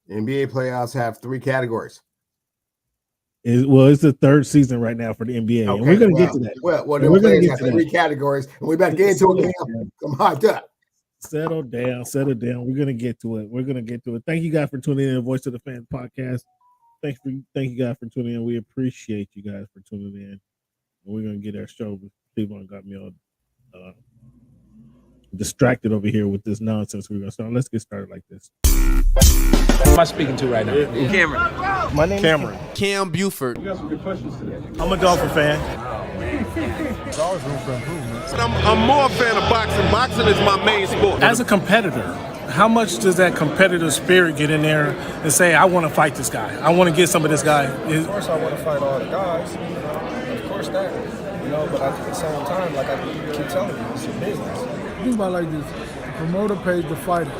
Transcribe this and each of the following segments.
NBA playoffs have 3 categories. It's the third season right now for the NBA, and we're going to get to that. Well, the players have 3 categories, and we better get into it. Come on, settle down. We're going to get to it. Thank you guys for tuning in to Voice of the Fans podcast. Thank you guys for tuning in. We appreciate you guys for tuning in. And we're going to get our show. Cleveland got me all distracted over here with this nonsense. We're going to start. Let's get started like this. Who am I speaking to right now? Cameron. My name is Cameron. Cam Buford. You got some good questions today. I'm a Dolphin fan. There's always room for improvement. I'm more a fan of boxing. Boxing is my main sport. As a competitor, how much does that competitive spirit get in there and say, I want to fight this guy. I want to get some of this guy. Of course I want to fight all the guys. Of course that. But at the same time, like I keep telling you, it's a business. Think about it like this. The promoter pays the fighter.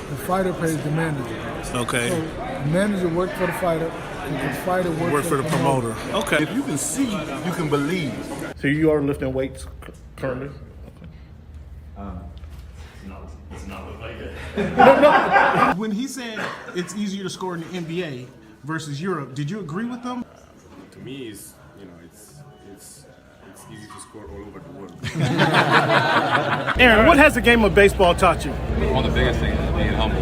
The fighter pays the manager. Okay. So the manager works for the fighter, and the fighter works for the promoter. Okay. If you can see, you can believe. So you are lifting weights currently? It's not like that. When he said it's easier to score in the NBA versus Europe, did you agree with them? To me, it's easy to score all over the world. Aaron, what has the game of baseball taught you? One of the biggest things is being humble.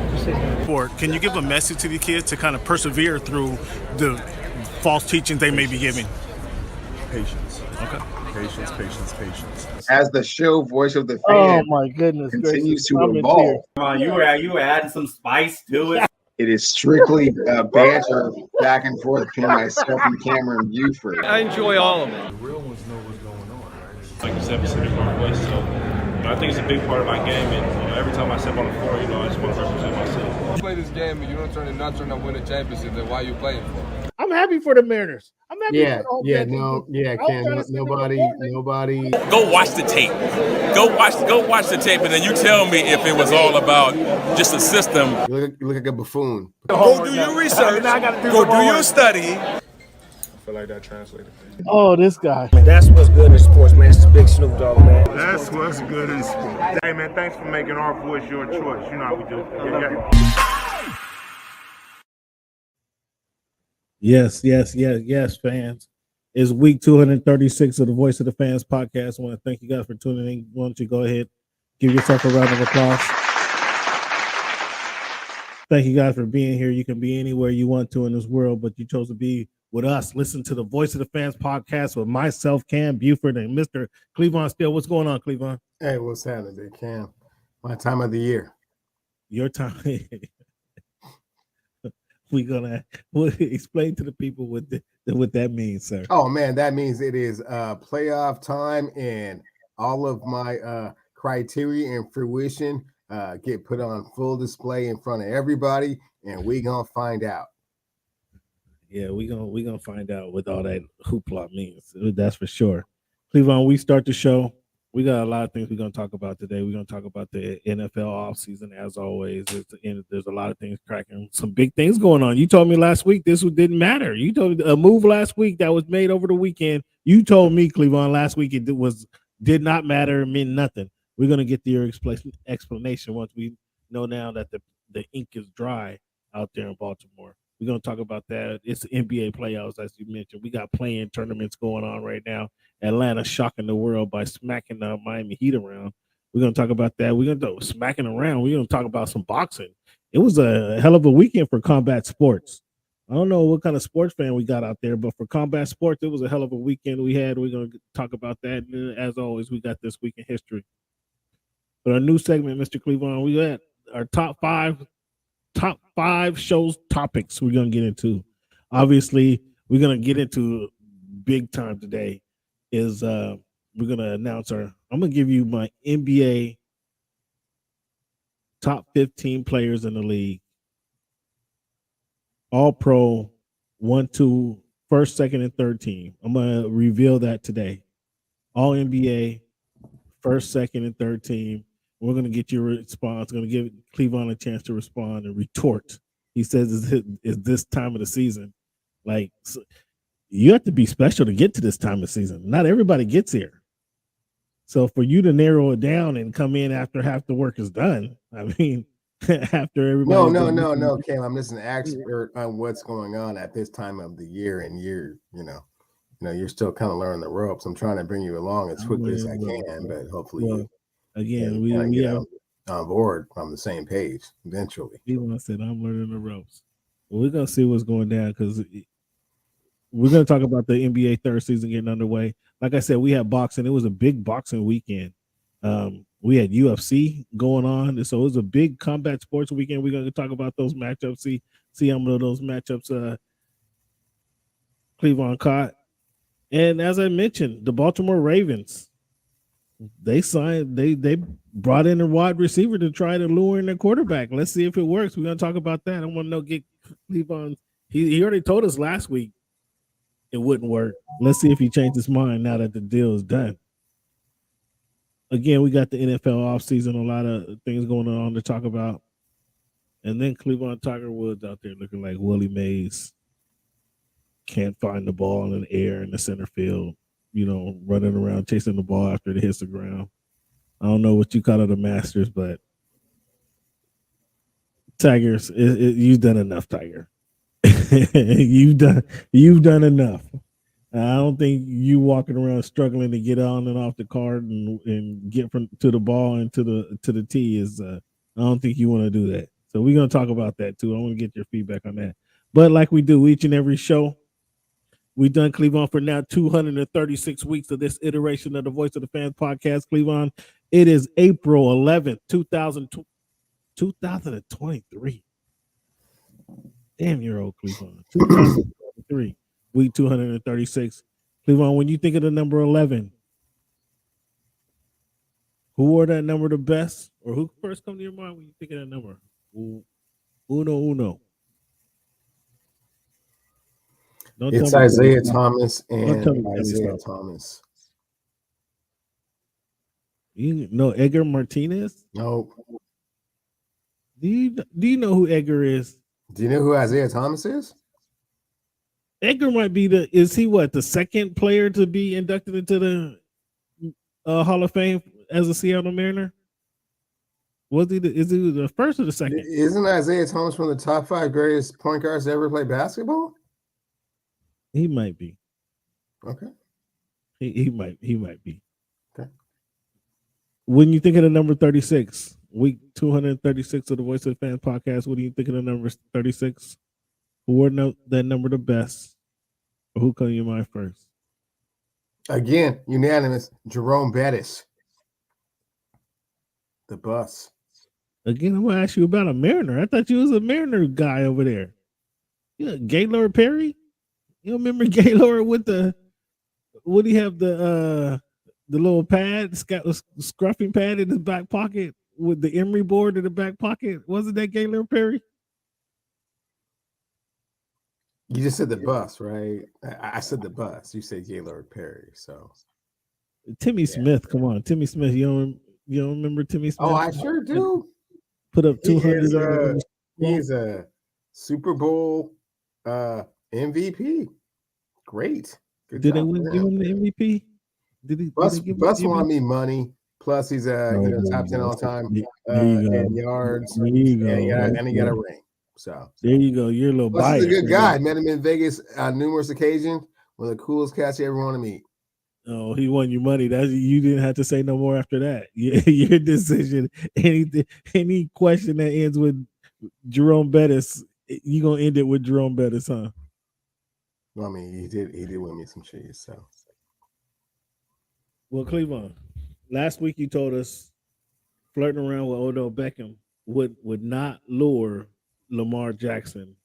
Can you give a message to the kids to kind of persevere through the false teachings they may be giving? Patience. Okay. Patience. As the show Voice of the Oh Fan my goodness! continues to I'm in evolve, tears. Come on, you were adding some spice to it. it is strictly banter back and forth between myself and Cameron Buford. I enjoy all of it. The real ones know what's going on, right? Like you said, Pacific Northwest. So, I think it's a big part of my game. And every time I step on the floor, I just want to represent myself. You play this game and you don't turn to win a championship, then why are you playing for? I'm happy for the Mariners. I'm happy for the whole Cam, nobody. Go watch the tape. Go watch the tape, and then you tell me if it was all about just a system. You look like a buffoon. Go do your research. Go do your study. I feel like that translated. Oh, this guy. That's what's good in sports, man. It's the big Snoop Dogg, man. That's what's good in sports. Hey, man, thanks for making our voice your choice. You know how we do. Yes, fans. It's week 236 of the Voice of the Fans podcast. I want to thank you guys for tuning in. Why don't you go ahead, give yourself a round of applause. Thank you guys for being here. You can be anywhere you want to in this world, but you chose to be with us. Listen to the Voice of the Fans podcast with myself, Cam Buford, and Mr. Cleavon Steele. What's going on, Cleavon? Hey, what's happening, Cam? My time of the year. Your time. We'll explain to the people what that means, sir. Oh man, that means it is playoff time, and all of my criteria and fruition get put on full display in front of everybody, and we gonna find out. Yeah, we gonna find out what all that hoopla means. That's for sure. Cleavon, we start the show. We got a lot of things we're going to talk about today. We're going to talk about the NFL offseason, as always. There's a lot of things cracking. Some big things going on. You told me last week this didn't matter. You told me a move last week that was made over the weekend. You told me, Cleavon, last week did not matter, it meant nothing. We're going to get to your explanation once we know now that the ink is dry out there in Baltimore. We're going to talk about that. It's NBA playoffs, as you mentioned. We got playing tournaments going on right now. Atlanta shocking the world by smacking the Miami Heat around. We're going to talk about that. We're going to smacking around. We're going to talk about some boxing. It was a hell of a weekend for combat sports. I don't know what kind of sports fan we got out there, but for combat sports, it was a hell of a weekend we had. We're going to talk about that. And as always, we got this week in history. But our new segment, Mr. Cleavon, we got our top five shows topics we're going to get into. Obviously, we're going to get into big time today is we're going to announce I'm going to give you my NBA top 15 players in the league. All pro, 1, 2, first, second, and third team. I'm going to reveal that today. All NBA, first, second, and third team. We're going to get your response. Going to give Cleavon a chance to respond and retort. He says, is this time of the season? Like, you have to be special to get to this time of season. Not everybody gets here. So for you to narrow it down and come in after half the work is done, I mean, after everybody. No, Cam. I'm just an expert on what's going on at this time of the year and year. You're still kind of learning the ropes. I'm trying to bring you along as quickly as I can, but hopefully, we get on board on the same page eventually. I said I'm learning the ropes. Well, we're gonna see what's going down because we're gonna talk about the NBA third season getting underway. Like I said, we had boxing. It was a big boxing weekend. We had UFC going on, so it was a big combat sports weekend. We're gonna talk about those matchups. See how many of those matchups Cleveland caught. And as I mentioned, the Baltimore Ravens, they brought in a wide receiver to try to lure in their quarterback. Let's see if it works. We're gonna talk about that. I want to get Cleveland. He already told us last week it wouldn't work. Let's see if he changed his mind now that the deal is done. Again, we got the NFL offseason, a lot of things going on to talk about. And then Cleveland Tiger Woods out there looking like Willie Mays. Can't find the ball in the air in the center field, running around chasing the ball after it hits the ground. I don't know what you call it, the Masters, but Tigers, you've done enough, Tiger. you've done enough. I don't think you walking around struggling to get on and off the cart and get to the ball and to the tee is. I don't think you want to do that. So we're gonna talk about that too. I want to get your feedback on that. But like we do each and every show, we've done Cleveland for now 236 weeks of this iteration of the Voice of the Fans podcast. Cleveland, it is April 11th, 2023. Damn, you're old, Cleveland. 2023, week 236. Cleveland, when you think of the number 11, who wore that number the best? Or who first come to your mind when you think of that number? Uno. It's Isaiah Thomas and Isaiah Thomas. You know Edgar Martinez? No. Do you know who Edgar is? Do you know who Isaiah Thomas is? Edgar might be the second player to be inducted into the Hall of Fame as a Seattle Mariner? Is he the first or the second? Isn't Isaiah Thomas one of the top 5 greatest point guards to ever play basketball? He might be. Okay. He might be. Okay. When you think of the number 36, week 236 of the Voice of the Fans podcast, what do you think of the number 36? Who wore that number the best? Or who come to your mind first? Again, unanimous. Jerome Bettis. The bus. Again, I'm gonna ask you about a Mariner. I thought you was a Mariner guy over there. Yeah, Gaylord Perry. You remember Gaylord with would he have the little pad, scruffing pad in his back pocket with the emery board in the back pocket? Wasn't that Gaylord Perry? You just said the bus, right? I said the bus. You said Gaylord Perry. So Timmy Smith, come on, Timmy Smith. You don't remember Timmy Smith? Oh, I sure do. Put up 200. He's a Super Bowl MVP. Great. Good Did they give him the MVP? Did he? Bus want me money. Plus, he's top 10 all time and yards. And he got a ring. So there you go. You're a little biased. He's a good guy. Met him in Vegas on numerous occasions. One of the coolest cats you ever want to meet. Oh, he won you money. You didn't have to say no more after that. Your decision. Any question that ends with Jerome Bettis, you gonna end it with Jerome Bettis, huh? Well, I mean, he did win me some cheese. So, well, Cleveland, last week you told us flirting around with Odell Beckham would not lure Lamar Jackson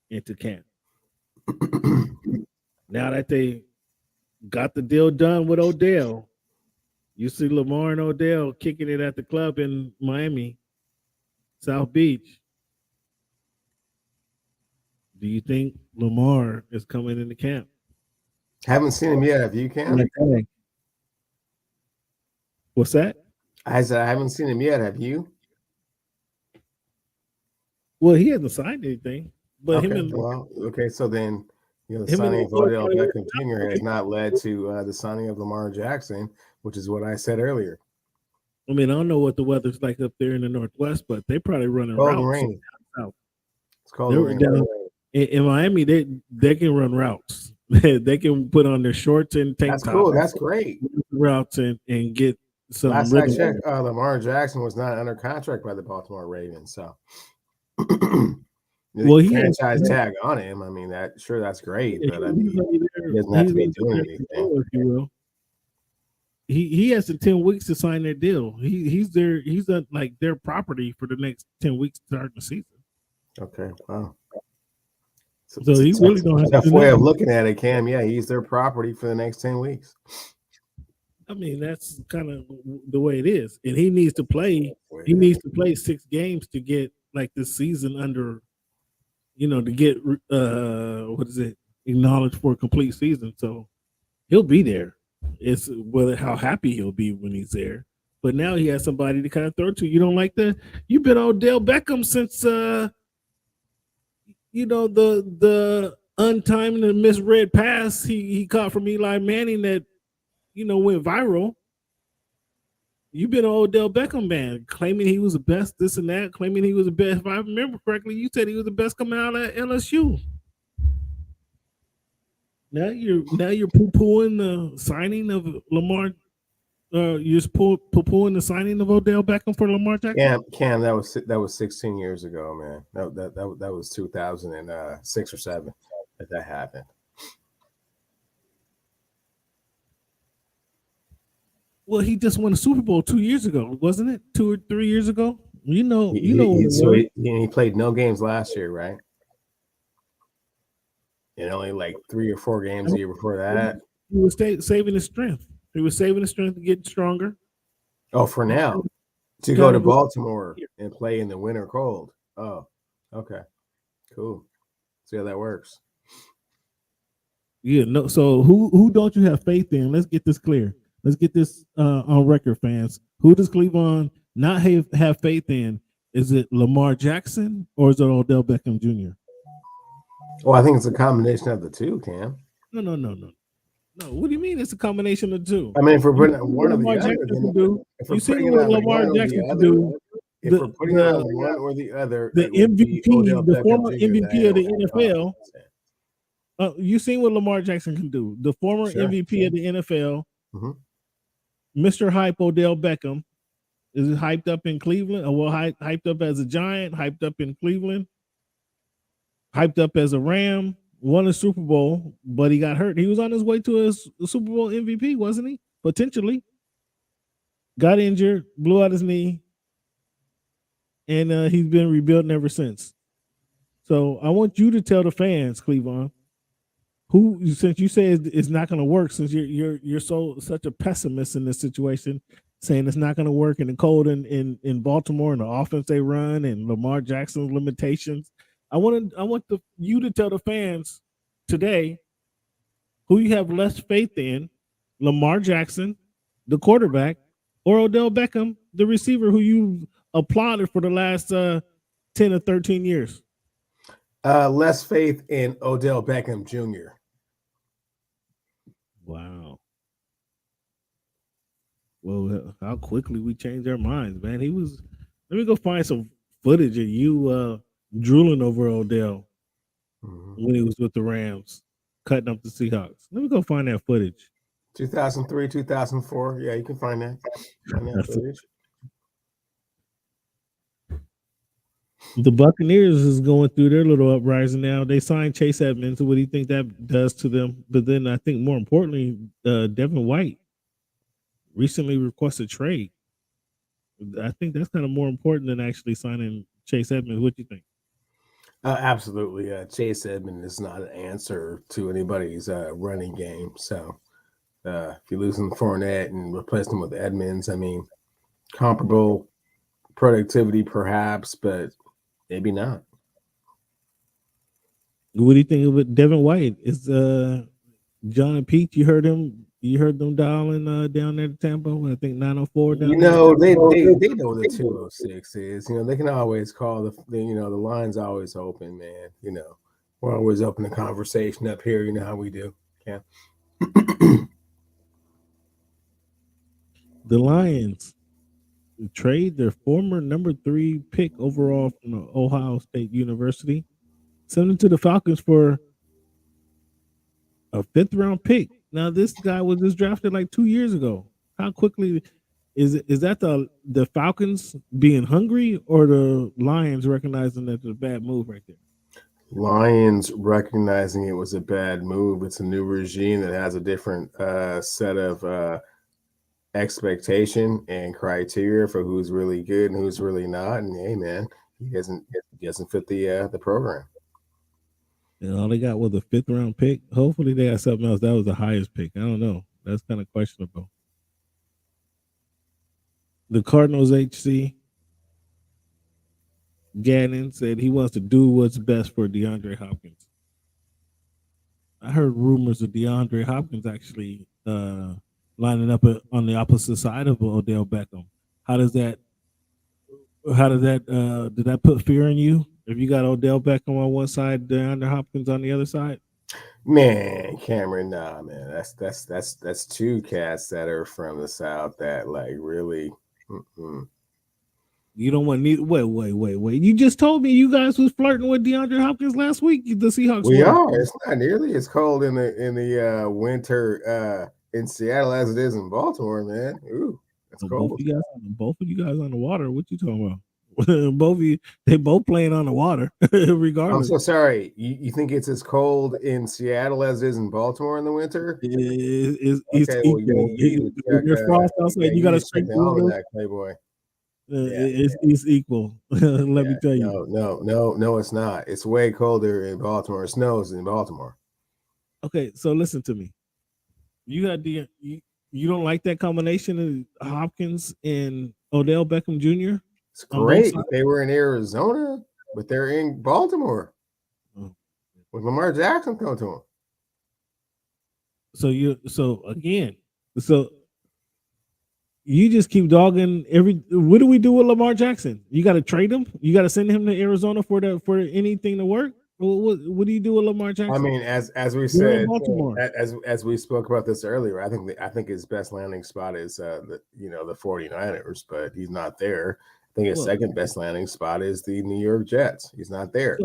into camp. Now that they got the deal done with Odell, you see Lamar and Odell kicking it at the club in Miami, South Beach. Do you think Lamar is coming into camp? Haven't seen him yet. Have you, Cam? What's that? I said I haven't seen him yet. Have you? Well, he hasn't signed anything. But okay. So then, the signing of Odell Beckham Jr. has not led to the signing of Lamar Jackson, which is what I said earlier. I mean, I don't know what the weather's like up there in the Northwest, but they probably running Cold and routes. rainy. South. It's cold and rainy. In Miami, they can run routes. They can put on their shorts and tank That's tops. cool. That's great. Routes and get some. Last I rhythm. checked, Lamar Jackson was not under contract by the Baltimore Ravens, so Well, he has- franchise tag on him. I mean, that's great, but I mean, He's over there- he doesn't have to be he's over doing there, anything. if you will. He has the 10 weeks to sign their deal. He's like their property for the next 10 weeks starting the season. Okay, wow. So he really don't have to tough do way of nothing. looking at it, Cam. Yeah, he's their property for the next 10 weeks. I mean, that's kind of the way it is. And he needs to play. He needs to play 6 games to get like this season under, to get acknowledged for a complete season. So he'll be there. It's whether how happy he'll be when he's there. But now he has somebody to kind of throw to. You don't like that? You've been Odell Beckham since the untimed and misread pass he caught from Eli Manning that went viral. You've been an Odell Beckham man, claiming he was the best, this and that, claiming he was the best. If I remember correctly, you said he was the best coming out of LSU. Now you're poo-pooing the signing of Lamar. You're just poo-pooing the signing of Odell Beckham for Lamar Jackson. Cam, that was 16 years ago, man. That was 2006 or 7 that happened. Well, he just won a Super Bowl 2 years ago, wasn't it? 2 or 3 years ago. He played no games last year, right? And only like 3 or 4 games a year before that. He was saving his strength. He was saving his strength to get stronger. Oh, for now, to go to Baltimore and play in the winter cold. Oh, okay, cool. See how that works. Yeah, no. So who don't you have faith in? Let's get this clear. Let's get this on record, fans. Who does Cleveland not have faith in? Is it Lamar Jackson or is it Odell Beckham Jr.? Well, I think it's a combination of the two, Cam. No. What do you mean it's a combination of the two? I mean, if we're putting one of the Lamar other, Jackson can do. You see what Lamar Jackson can do. If we're putting on one or the other, the MVP, the former MVP of the NFL. You seen what Lamar Jackson can do. The former MVP of the NFL, Mr. Hype Odell Beckham, is hyped up in Cleveland. Hyped up as a Giant, hyped up in Cleveland, hyped up as a Ram. Won a Super Bowl, but he got hurt. He was on his way to a Super Bowl MVP, wasn't he? Potentially. Got injured, blew out his knee, and he's been rebuilding ever since. So I want you to tell the fans, Cleveland, who, since you say it's not going to work, since you're such a pessimist in this situation, saying it's not going to work in the cold in Baltimore and the offense they run and Lamar Jackson's limitations. I want you to tell the fans today who you have less faith in, Lamar Jackson, the quarterback, or Odell Beckham, the receiver who you applauded for the last 10 or 13 years. Less faith in Odell Beckham Jr. Wow. Well, how quickly we changed our minds, man. Let me go find some footage of you drooling over Odell when he was with the Rams, cutting up the Seahawks. Let me go find that footage. 2003, 2004. Yeah, you can find that. Footage. The Buccaneers is going through their little uprising now. They signed Chase Edmonds. What do you think that does to them? But then I think more importantly, Devin White recently requested trade. I think that's kind of more important than actually signing Chase Edmonds. What do you think? Absolutely. Chase Edmonds is not an answer to anybody's running game. So if you're losing Fournette and replacing him with Edmonds, I mean, comparable productivity perhaps, but maybe not. What do you think of it? Devin White is John Pete. You heard them dialing down there to Tampa. I think 904. They know the 206 is. They can always call the line's always open, man. We're always open to conversation up here. You know how we do. Yeah. The Lions trade their former number 3 pick overall from Ohio State University, send him to the Falcons for a 5th round pick. Now this guy was just drafted like 2 years ago. How quickly is that the Falcons being hungry or the Lions recognizing that it's a bad move right there? Lions recognizing it was a bad move. It's a new regime that has a different set of expectation and criteria for who's really good and who's really not. And hey, man, he doesn't fit the program. And all they got was a 5th round pick. Hopefully they got something else. That was the highest pick. I don't know. That's kind of questionable. The Cardinals HC Gannon said he wants to do what's best for DeAndre Hopkins. I heard rumors of DeAndre Hopkins actually lining up on the opposite side of Odell Beckham. Did that put fear in you? If you got Odell Beckham on one side, DeAndre Hopkins on the other side? Man, Cameron, nah, man. That's two cats that are from the South that like really. You don't want neither. Wait. You just told me you guys was flirting with DeAndre Hopkins last week. The Seahawks. We are. It's not nearly as cold in the winter in Seattle as it is in Baltimore, man. Ooh, it's cold. Both of you guys on the water. What you talking about? Both of you, they both playing on the water, regardless. I'm so sorry. You think it's as cold in Seattle as it is in Baltimore in the winter? It's equal. There's frost outside. You got to straight that, Playboy. It's equal. Let me tell you. No, it's not. It's way colder in Baltimore. It snows in Baltimore. Okay, so listen to me. You got you don't like that combination of Hopkins and Odell Beckham Jr.? It's great. They were in Arizona, but they're in Baltimore with Lamar Jackson coming to them. So you just keep dogging what do we do with Lamar Jackson? You got to trade him? You got to send him to Arizona for anything to work? What do you do with Lamar Jackson? I mean, as we said, as we spoke about this earlier, I think his best landing spot is the 49ers, but he's not there. I think his second best landing spot is the New York Jets. He's not there.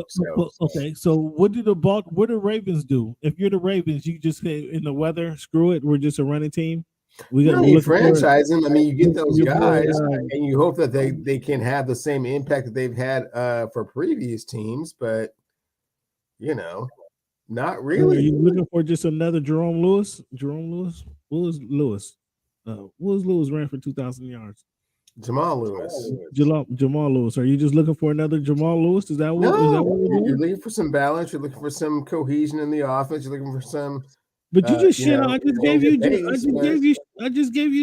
So what do the Ravens do? If you're the Ravens, you just say in the weather, screw it, we're just a running team. We got to franchise him. I mean, you get those guys, and you hope that they can have the same impact that they've had for previous teams, but not really. Are you looking for just another Jerome Lewis? Willis Lewis ran for 2,000 yards. Jamal Lewis. Jamal Lewis. Are you just looking for another Jamal Lewis? Is that what you're looking for? Some balance. You're looking for some cohesion in the offense. You're looking for some. But you just shit on. I just gave you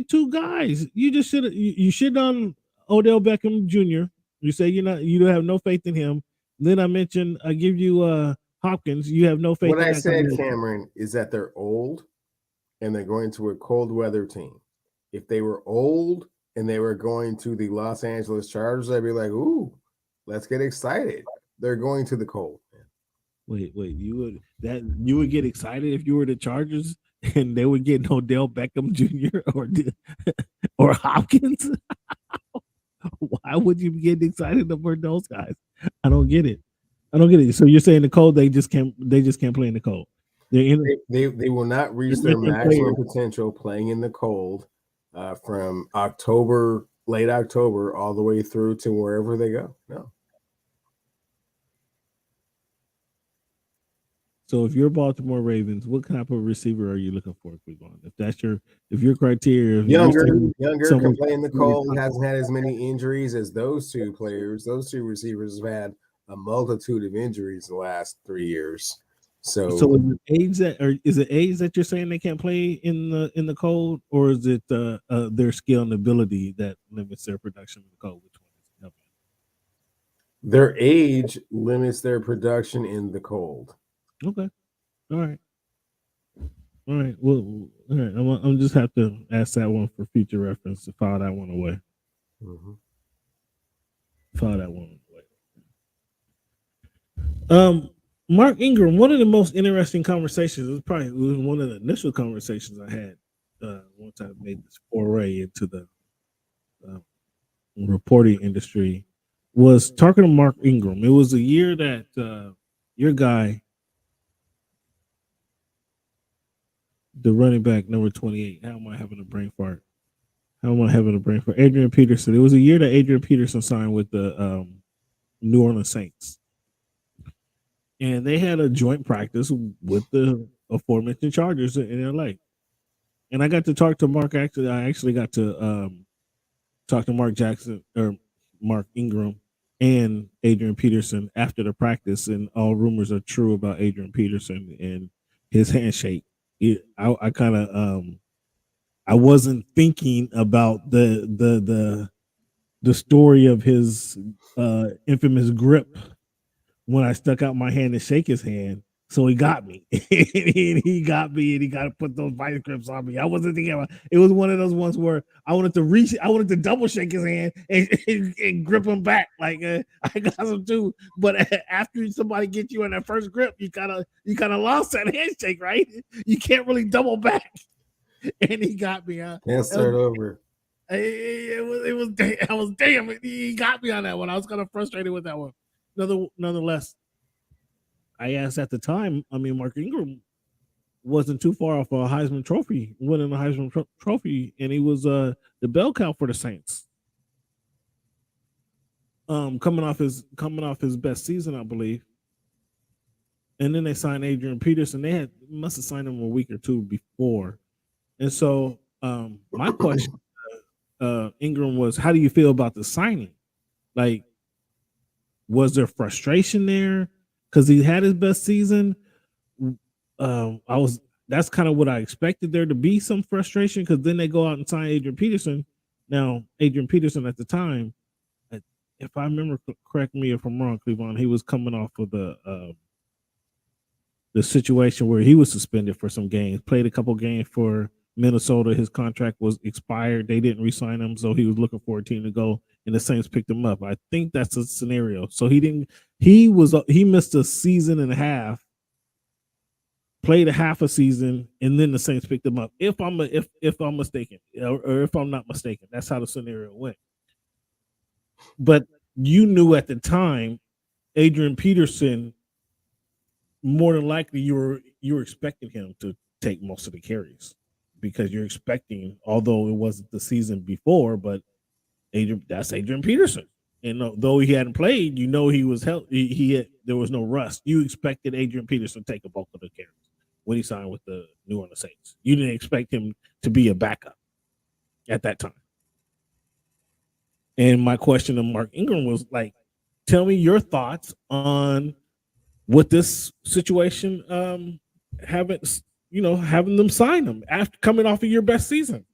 two guys. You just you shit on Odell Beckham Jr. You say you don't have no faith in him. Then I give you Hopkins. You have no faith. What I said, Cameron, is that they're old and they're going to a cold weather team. If they were old and they were going to the Los Angeles Chargers, I'd be like, ooh, let's get excited. They're going to the cold. Wait, you would get excited if you were the Chargers and they would get Odell Beckham Jr. or Hopkins? Why would you get excited over those guys? I don't get it. So you're saying the cold, they just can't play in the cold. They will not reach their maximum potential playing in the cold from late October, all the way through to wherever they go. No. So if you're Baltimore Ravens, what type of receiver are you looking for, Cleveland? If your criteria, younger, can play in the cold, hasn't had as many injuries as those two players. Those two receivers have had a multitude of injuries the last 3 years. So is it age that you're saying they can't play in the cold, or is it their skill and ability that limits their production in the cold? Which one is it? Their age limits their production in the cold. Okay. All right. Well, all right. I'm just have to ask that one for future reference to file that one away. Mm-hmm. File that one away. Mark Ingram, one of the most interesting conversations, it was one of the initial conversations I had once I made this foray into the reporting industry was talking to Mark Ingram. It was a year that your guy, the running back number 28. How am I having a brain fart? Adrian Peterson. It was a year that Adrian Peterson signed with the New Orleans Saints. And they had a joint practice with the aforementioned Chargers in LA. And I got to talk to Mark. I actually got to talk to Mark Ingram and Adrian Peterson after the practice, and all rumors are true about Adrian Peterson and his handshake. I kind of I wasn't thinking about the story of his infamous grip when I stuck out my hand to shake his hand. So he got me. He got to put those vice grips on me. I wasn't thinking about it. Was one of those ones where I wanted to double shake his hand and grip him back. Like I got him too. But after somebody gets you in that first grip, you kind of lost that handshake, right? You can't really double back. And he got me. Can't start over. I was damn. He got me on that one. I was kind of frustrated with that one. Nonetheless, I asked at the time. I mean, Mark Ingram wasn't too far off a Heisman Trophy, winning the Heisman Trophy, and he was the bell cow for the Saints. Coming off his best season, I believe. And then they signed Adrian Peterson. They must have signed him a week or two before. And so my question, Ingram, was, how do you feel about the signing? Like, was there frustration there because he had his best season? That's kind of what I expected there to be, some frustration, because then they go out and sign Adrian Peterson. Now, Adrian Peterson at the time, if I remember, correct me if I'm wrong, Cleveland, he was coming off of the situation where he was suspended for some games, played a couple games for Minnesota. His contract was expired. They didn't re-sign him, so he was looking for a team to go, and the Saints picked him up. I think that's a scenario. So he missed a season and a half, played a half a season, and then the Saints picked him up. If I'm mistaken, or if I'm not mistaken, that's how the scenario went. But you knew at the time, Adrian Peterson, more than likely you were expecting him to take most of the carries, because you're expecting, although it wasn't the season before, but that's Adrian Peterson. And though he hadn't played, he was healthy. There was no rust. You expected Adrian Peterson to take a bulk of the carries when he signed with the New Orleans Saints. You didn't expect him to be a backup at that time. And my question to Mark Ingram was like, tell me your thoughts on what this situation, having them sign him after coming off of your best season.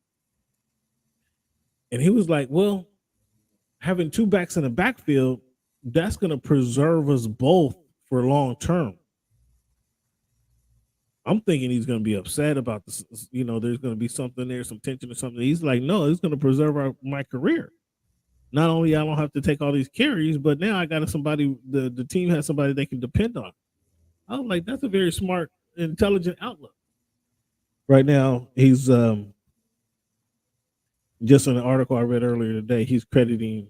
And he was like, well, having two backs in the backfield, that's going to preserve us both for long term. I'm thinking he's going to be upset about this. There's going to be something there, some tension or something. He's like, no, it's going to preserve my career. Not only I don't have to take all these carries, but now I got the team has somebody they can depend on. I was like, that's a very smart, intelligent outlook. Right now, he's just in an article I read earlier today, he's crediting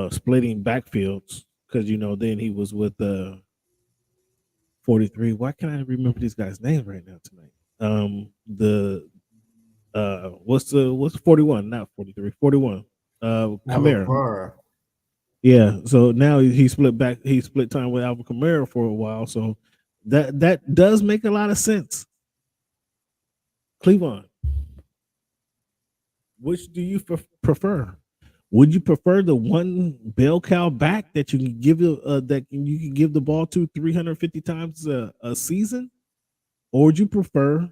splitting backfields because, then he was with 43. Why can't I remember these guys' names right now tonight? What's 41? Not 43, 41. Kamara. Yeah, so now he split time with Alvin Kamara for a while. So that does make a lot of sense. Cleveland, which do you prefer? Would you prefer the one bell cow back that you can give the ball to 350 times a season, or would you prefer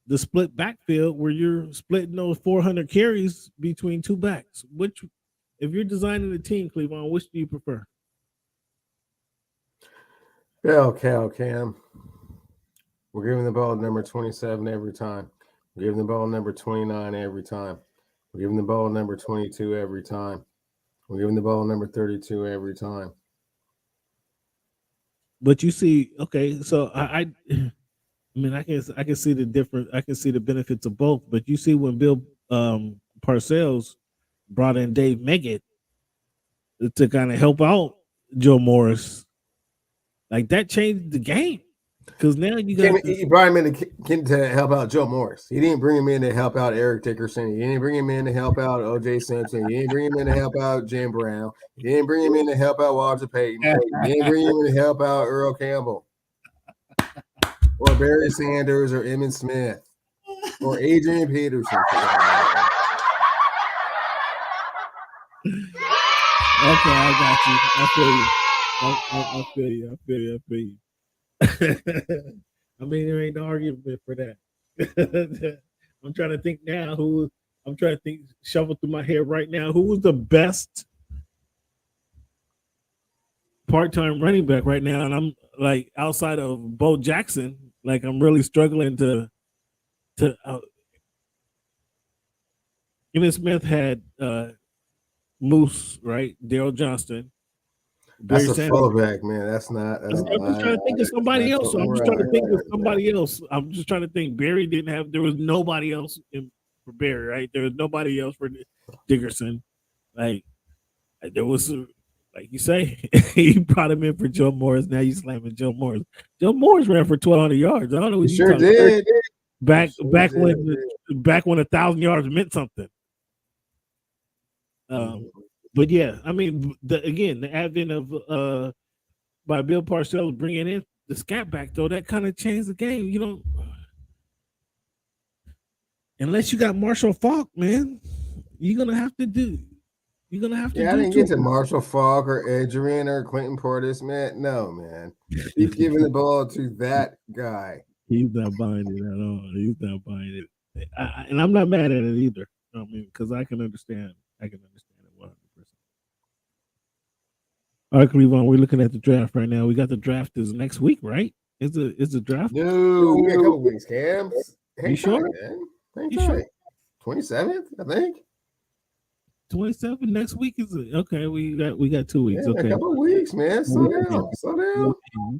the split backfield where you're splitting those 400 carries between two backs? Which, if you're designing a team, Cleveland, which do you prefer? Bell cow, Cam. We're giving the ball number 27 every time. We're giving the ball number 29 every time. We're giving the ball number 22 every time. We're giving the ball number 32 every time. But you see, okay, so I mean, I can see the difference. I can see the benefits of both. But you see, when Bill Parcells brought in Dave Meggett to kind of help out Joe Morris, like that changed the game. Because now you got he brought him in to help out Joe Morris. He didn't bring him in to help out Eric Dickerson. He didn't bring him in to help out O.J. Simpson. He didn't bring him in to help out Jim Brown. He didn't bring him in to help out Walter Payton. He didn't bring him in to help out Earl Campbell or Barry Sanders or Emmitt Smith or Adrian Peterson. Okay, I got you. I feel you. I mean, there ain't no argument for that. I'm trying to think now shuffle through my head right now. Who was the best part-time running back right now? And I'm like, outside of Bo Jackson, like I'm really struggling to Emmitt Smith had Moose, right? Daryl Johnston. That's a fullback, man. That's not. I'm just trying to think of somebody else. I'm just trying to think of somebody else. I'm just trying to think. Barry didn't have. There was nobody else for Barry, right? There was nobody else for Dickerson. Like there was, like you say, he brought him in for Joe Morris. Now you slamming Joe Morris. Joe Morris ran for 1,200 yards. I don't know. What he sure did. Back when 1,000 yards meant something. But yeah, I mean, the advent of by Bill Parcells bringing in the scat back, though, that kind of changed the game. You know, unless you got Marshall Faulk, man, you're gonna have to do. You're gonna have to. Yeah, I didn't get to Marshall Faulk or Adrian or Clinton Portis, man. No, man, keep giving the ball to that guy. He's not buying it at all. He's not buying it, and I'm not mad at it either. I mean, because I can understand. I can understand it 100%. All right, Cleveland, we're looking at the draft right now. We got the draft is next week, right? Is the draft? No, we got a couple weeks, Cam. You sure? Man. You sure? 27th, I think. 27th next week is it? Okay. We got 2 weeks. Yeah, okay, a couple weeks, man. Slow down.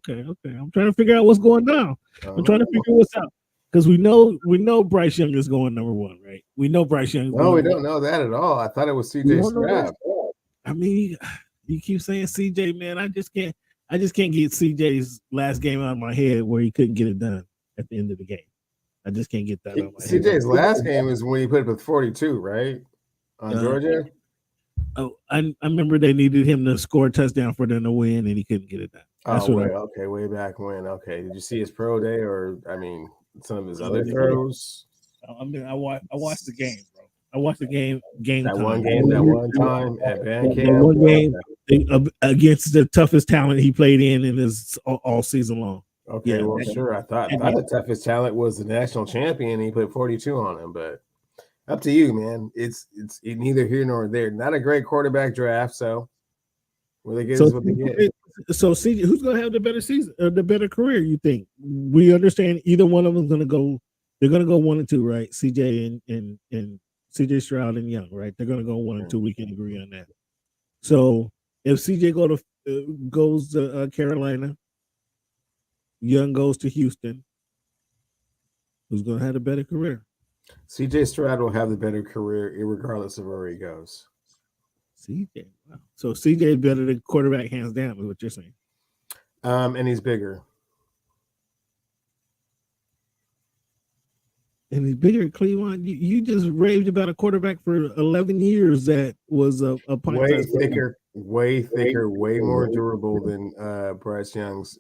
Okay. I'm trying to figure out what's going down. I'm trying to figure what's out. Because we know Bryce Young is going number 1, right? We know Bryce Young. No, we don't know that at all. I thought it was CJ Stroud. I mean, you keep saying CJ, man. I just can't get CJ's last game out of my head where he couldn't get it done at the end of the game. I just can't get that out of my head. CJ's last game is when he put up with 42, right? On Georgia. Oh, I remember they needed him to score a touchdown for them to win, and he couldn't get it done. Way back when. Okay, did you see his pro day, or some of his other throws? I mean, I watched the game, bro. I watched the game. That one time at band camp. One game against the toughest talent he played in his all season long. Okay, yeah, well, sure. I thought the toughest talent was the national champion. And he put 42 on him, but up to you, man. It's neither here nor there. Not a great quarterback draft, so what they get is what they get. So, CJ, who's going to have the better season, the better career? You think? We understand either one of them is going to go. They're going to go 1 and 2, right? CJ and CJ Stroud and Young, right? They're going to go 1 and 2. We can agree on that. So, if CJ goes to Carolina, Young goes to Houston, who's going to have a better career? CJ Stroud will have the better career, regardless of where he goes. CJ, wow. So CJ is better than quarterback, hands down, is what you're saying. And he's bigger. And he's bigger at Cleveland. You just raved about a quarterback for 11 years that was a way thicker, way more durable than Bryce Young's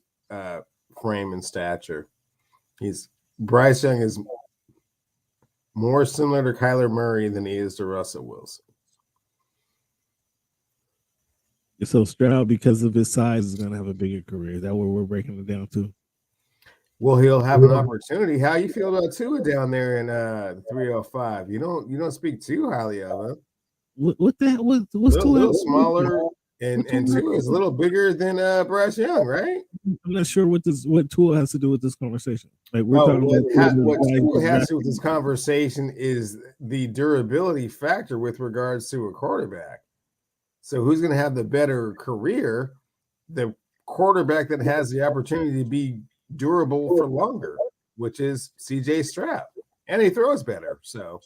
frame and stature. Bryce Young is more similar to Kyler Murray than he is to Russell Wilson. So Stroud, because of his size, is going to have a bigger career. Is that what we're breaking it down to? Well, he'll have an opportunity. How you feel about Tua down there in 305? You don't speak too highly of him. What that? What's Tua? A little smaller, and Tua is a little bigger than Bryce Young, right? I'm not sure what Tua has to do with this conversation. Like we're talking about what Tua has to do with this conversation is the durability factor with regards to a quarterback. So who's going to have the better career? The quarterback that has the opportunity to be durable for longer, which is CJ Stroud, and he throws better. So,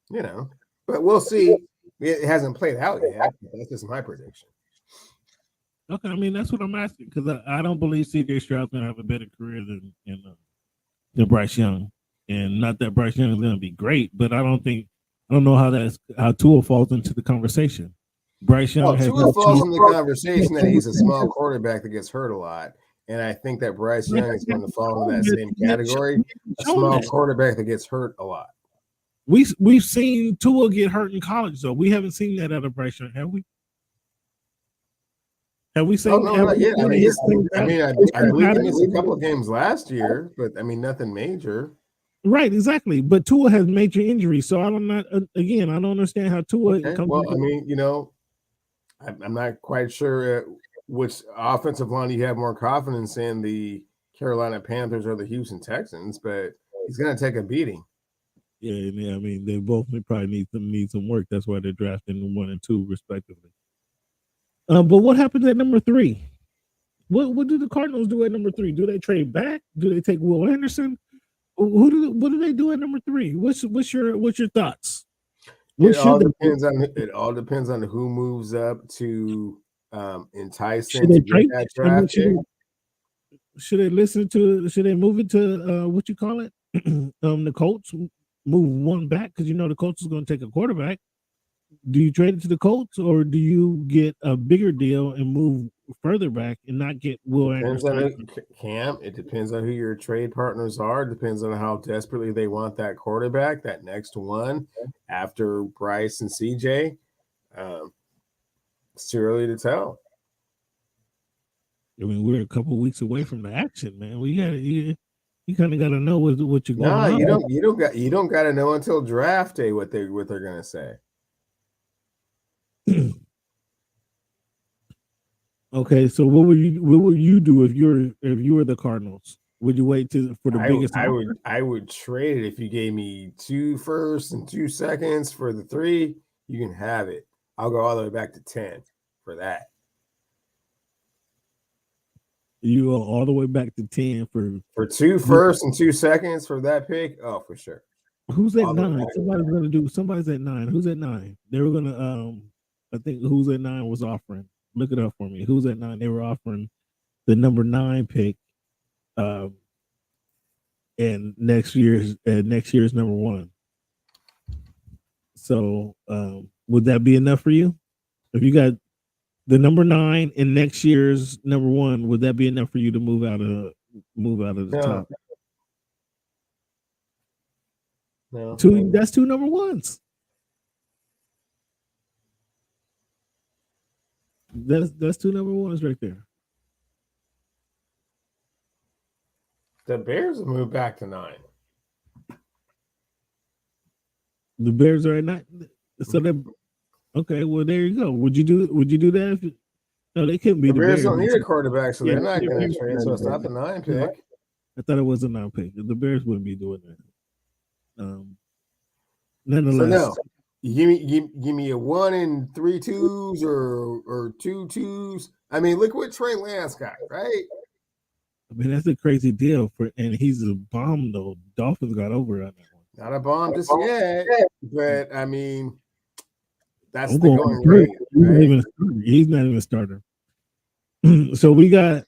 but we'll see. It hasn't played out yet. That's just my prediction. Okay, I mean that's what I'm asking because I don't believe C.J. Stroud's gonna have a better career than Bryce Young, and not that Bryce Young is gonna be great, but I don't know how Tua falls into the conversation. Bryce Young Tua falls in the conversation that he's a small quarterback that gets hurt a lot, and I think that Bryce Young is going to fall in that same category. A small quarterback that gets hurt a lot. We've seen Tua get hurt in college, though. We haven't seen that out of Bryce Young, have we? Have we seen? No, not yet. I believe he missed a couple of games last year, but I mean nothing major. Right, exactly. But Tua has major injuries, so I don't understand how Tua comes. Well, I mean, I'm not quite sure which offensive line you have more confidence in, the Carolina Panthers or the Houston Texans, but he's going to take a beating. Yeah. I mean, they both probably need some work. That's why they're drafting 1 and 2 respectively. But what happens at number 3? What do the Cardinals do at number 3? Do they trade back? Do they take Will Anderson? What do they do at number 3? What's your thoughts? It all depends on who moves up to entice them to get that draft pick. Should they move it to what you call it? The Colts move one back because the Colts is going to take a quarterback. Do you trade it to the Colts or do you get a bigger deal and move further back and not get Will Anderson? It depends on who your trade partners are. It depends on how desperately they want that quarterback, that next one after Bryce and CJ. It's too early to tell. I mean, we're a couple of weeks away from the action, man. You kind of got to know what you're going to do. You don't got to know until draft day what they're going to say. Okay, so what would you do if you were the Cardinals? Would you wait for the biggest? I would trade it if you gave me 2 firsts and 2 seconds for the 3. You can have it. I'll go all the way back to 10 for that. You go all the way back to 10 for 2 firsts and 2 seconds for that pick? Oh, for sure. Who's at 9? Somebody's at 9. Who's at 9? They were gonna I think who's at 9 was offering. Look it up for me. Who's at 9? They were offering the number 9 pick, and next year's number 1. So would that be enough for you? If you got the number 9 and next year's number 1, would that be enough for you to move out of the top? No. That's 2 number 1s. That's 2 number 1s right there. The Bears have moved back to 9. The Bears are at 9. So okay. Well, there you go. Would you do that? No, they couldn't be. The Bears don't need a quarterback, so they're not going to trade. So it's not the 9 pick. I thought it was a 9 pick. The Bears wouldn't be doing that. Nonetheless. So no. Give me a 1 and 3 2s or 2 2s. I mean, look what Trey Lance got, right? I mean, that's a crazy deal and he's a bomb though. Dolphins got over on that one. Not a bomb just yet, but I mean, that's the going rate. Right? He's not even a starter. So we got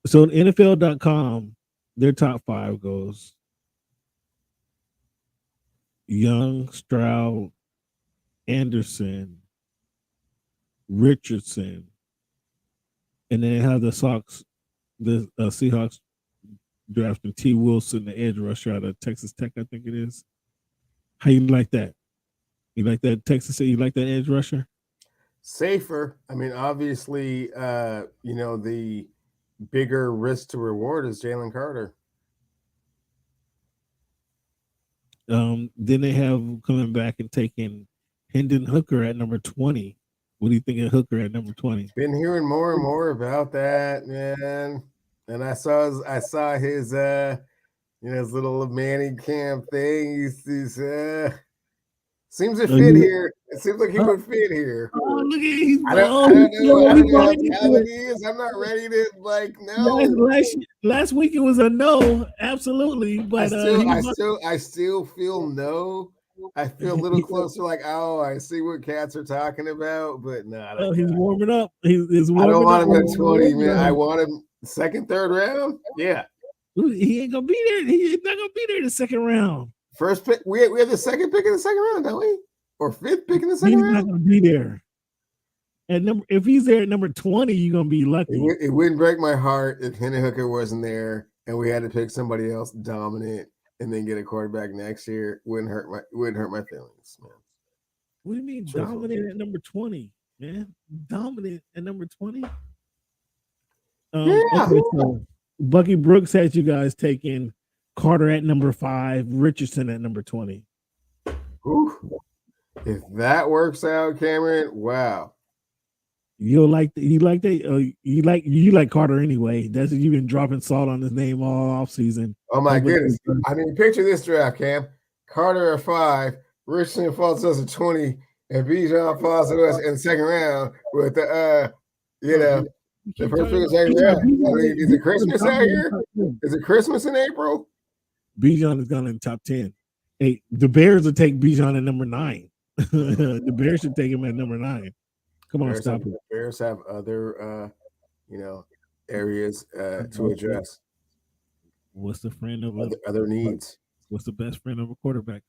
NFL.com, their top 5 goes Young, Stroud, Anderson, Richardson, and then have the Seahawks drafting T. Wilson, the edge rusher out of Texas Tech, I think it is. How you like that? You like that Texas? You like that edge rusher? Safer. I mean, obviously, the bigger risk to reward is Jalen Carter. Then they have coming back and taking Hendon Hooker at number 20. What do you think of Hooker at number 20? Been hearing more and more about that, man. And I saw his his little Manning camp thing. He's seems to fit here. It seems like he would fit here. Oh, look at I don't know how it is. I'm not ready to no. Last week it was a no, absolutely. But I still feel no. I feel a little closer, like, oh, I see what cats are talking about, but no, I Oh, don't. he's warming up. He's I warming don't want up. him at 20, man. I want him second, third round. Yeah, He ain't gonna be there. He's not gonna be there in the second round. first pick. We have the second pick in the second round, don't we? Or fifth pick in the He's second not round. gonna be there. At number, if he's there at number 20, you're gonna be lucky. It wouldn't break my heart if Hendon Hooker wasn't there and we had to pick somebody else dominant and then get a quarterback next year. Wouldn't hurt my feelings, man. What do you mean Truthfully. dominant at number 20, man? Dominant at number 20? Yeah. Okay, so Bucky Brooks had you guys taking Carter at number 5, Richardson at number 20. Ooh. If that works out, Cameron, wow. You like that? You like Carter anyway. That's you've been dropping salt on his name all off season. Oh my goodness! I mean, picture this draft, Cam. Carter at 5, Richardson falls to us at 20, and Bijan falls to us in the second round with the the first pick of the second round. I mean, is it Christmas out here? Is it Christmas in April? Bijan is gone in the top 10. Hey, the Bears will take Bijan at number 9. The Bears should take him at number 9. Come on, stop it. Bears have other areas to address. What's the friend of other needs? What's the best friend of a quarterback?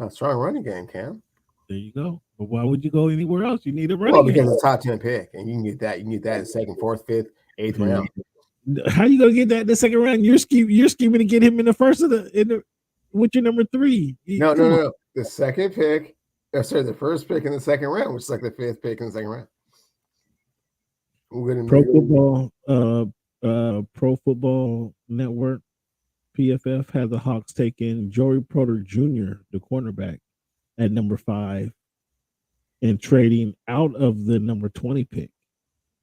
Strong running game, Cam. There you go. But why would you go anywhere else? You need a running Well, because game. it's a top 10 pick, and you can get that. You can get that in second, fourth, fifth, eighth round. How you gonna get that in the second round? You're scheming to get him in the first with your number 3. No. The second pick. The first pick in the second round, which is like the 5th pick in the second round. Pro Football Network, PFF, has the Hawks taking Joey Porter Jr., the cornerback, at number 5, and trading out of the number 20 pick.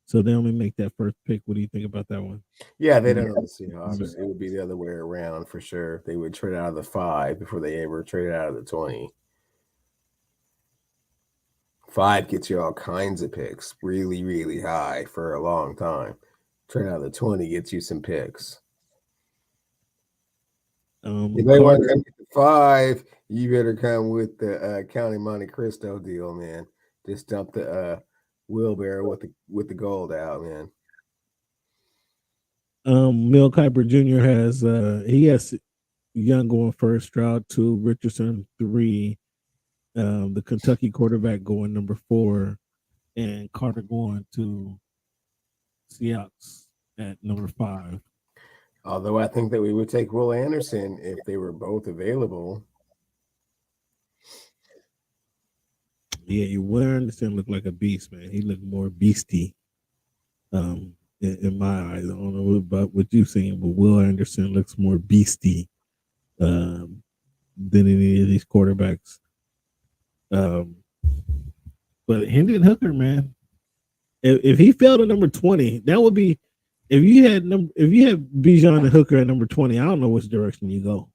So they only make that first pick. What do you think about that one? Yeah, they don't know the Seahawks. It would be the other way around for sure. They would trade out of the 5 before they ever traded out of the 20. 5 gets you all kinds of picks, really, really high for a long time. Trade out of the 20 gets you some picks. If they want to come to 5, you better come with the County Monte Cristo deal, man. Just dump the wheelbarrow with the gold out, man. Mel Kiper Jr. has Young going first, Stroud 2, Richardson 3. The Kentucky quarterback going number 4, and Carter going to Seahawks at number 5. Although I think that we would take Will Anderson if they were both available. Yeah, Will Anderson looked like a beast, man. He looked more beastie in my eyes. I don't know about what you've seen, but Will Anderson looks more beastie than any of these quarterbacks. But Hendon Hooker, man, if he fell to number 20, that would be if you had Bijan and Hooker at number 20. I don't know which direction you go.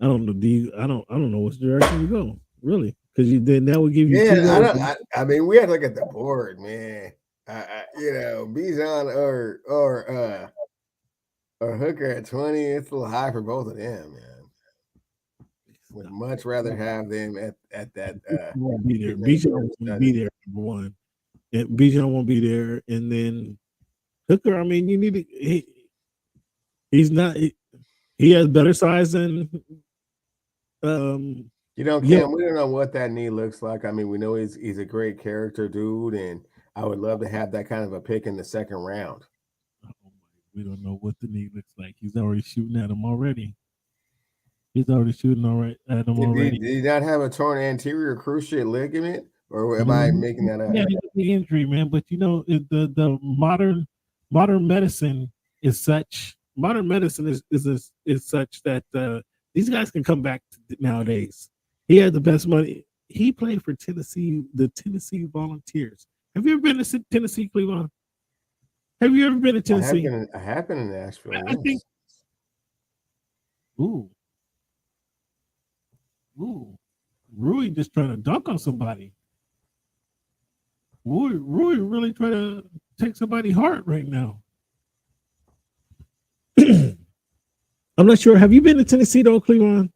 I don't know. I don't know which direction you go, really, because then that would give you. I mean, we had to look at the board, man. Bijan or Hooker at 20, it's a little high for both of them, man. Would much rather have them at that. Won't be there. Bijan won't be there. Number 1, and Bijan won't be there, and then Hooker. I mean, you need to. He's not. He has better size than. Cam, we don't know what that knee looks like. I mean, we know he's a great character dude, and I would love to have that kind of a pick in the second round. We don't know what the knee looks like. He's already shooting at him already. He's already shooting at him already. Did he not have a torn anterior cruciate ligament, or am I making that up? Yeah, the injury, man. But the modern medicine is such. Modern medicine is such that these guys can come back nowadays. He had the best money. He played for Tennessee, the Tennessee Volunteers. Have you ever been to Tennessee, Cleveland? Have you ever been to Tennessee? I have been in Nashville. I think. Ooh, Rui just trying to dunk on somebody. Rui really trying to take somebody's heart right now. I'm not sure. Have you been to Tennessee though, Cleveland?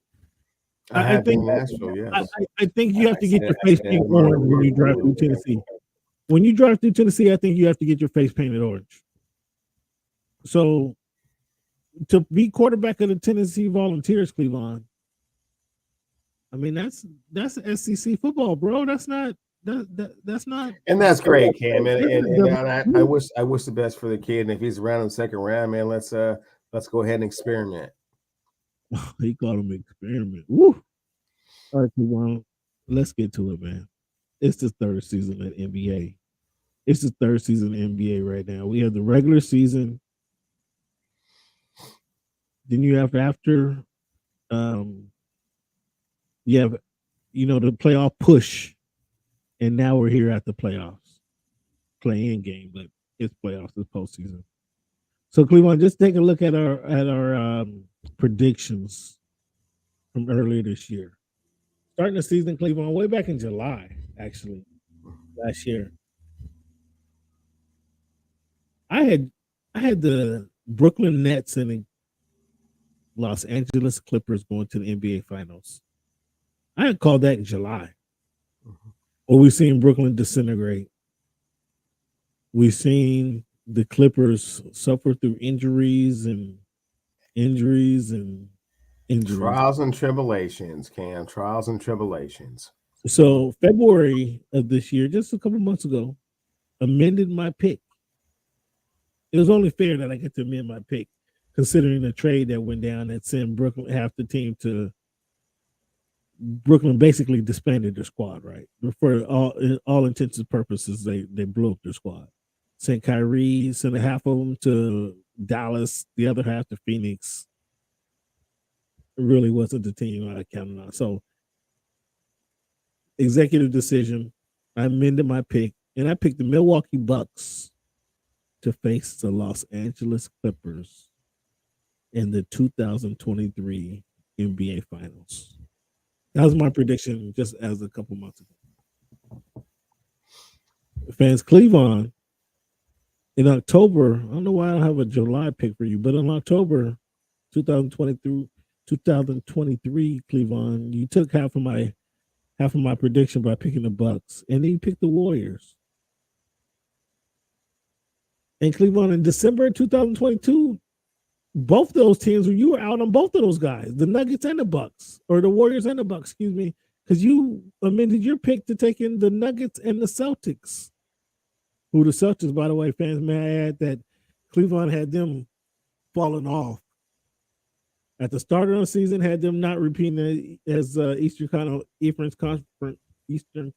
I think Nashville, yes. I think you have to get your face painted orange when you drive through Tennessee. When you drive through Tennessee, I think you have to get your face painted orange. So to be quarterback of the Tennessee Volunteers, Cleveland, I mean that's SEC football, bro. That's not. And that's great, Cam. And I wish the best for the kid. And if he's around in the second round, man, let's go ahead and experiment. He called him experiment. Woo. All right, Cleveland, let's get to it, man. It's the third season of NBA. It's the third season of NBA right now. We have the regular season. Then you have after, you have, the playoff push. And now we're here at the playoffs, play-in game, but it's playoffs, it's postseason. So Cleveland, just take a look at our predictions from earlier this year. Starting the season, Cleveland, way back in July, actually, last year. I had the Brooklyn Nets and the Los Angeles Clippers going to the NBA Finals. I had called that in July. Well, we've seen Brooklyn disintegrate. We've seen the Clippers suffer through injuries. Trials and tribulations, Cam. Trials and tribulations. So February of this year, just a couple months ago, amended my pick. It was only fair that I get to amend my pick, considering the trade that went down that sent Brooklyn, half the team to Brooklyn basically disbanded their squad, right? For all intents and purposes, they blew up their squad. Sent Kyrie, sent half of them to Dallas, the other half to Phoenix. It really wasn't the team I counted on. So, executive decision, I amended my pick, and I picked the Milwaukee Bucks to face the Los Angeles Clippers in the 2023 NBA Finals. That was my prediction just as a couple months ago. Fans, Cleveland, in October, I don't know why I don't have a July pick for you, but in October 2023, Cleveland, you took half of my prediction by picking the Bucks, and then you picked the Warriors. And Cleveland, in December 2022, both those teams, you were out on both of those guys, the Nuggets and the Bucks, or the Warriors and the Bucks, excuse me, because you amended your pick to take in the Nuggets and the Celtics. Who the Celtics, by the way, fans, may I add that Cleveland had them falling off. At the start of the season, had them not repeating as Eastern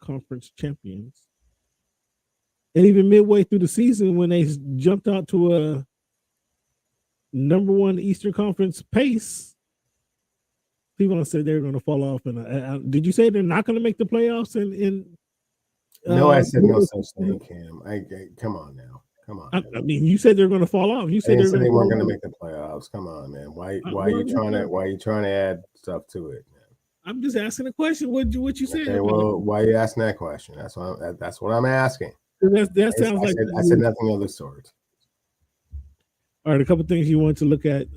Conference champions. And even midway through the season, when they jumped out to a number one Eastern Conference pace, people said they were going to fall off. And did you say they're not going to make the playoffs? No, I said no such thing, Cam. Come on now. Come on. I mean, you said they're going to fall off. You said they weren't going to make the playoffs. Come on, man. Why are you trying to add stuff to it, man? I'm just asking a question. What you said? Okay, well, why are you asking that question? That's what I'm asking. That sounds like I said nothing of the sort. All right, a couple things you want to look at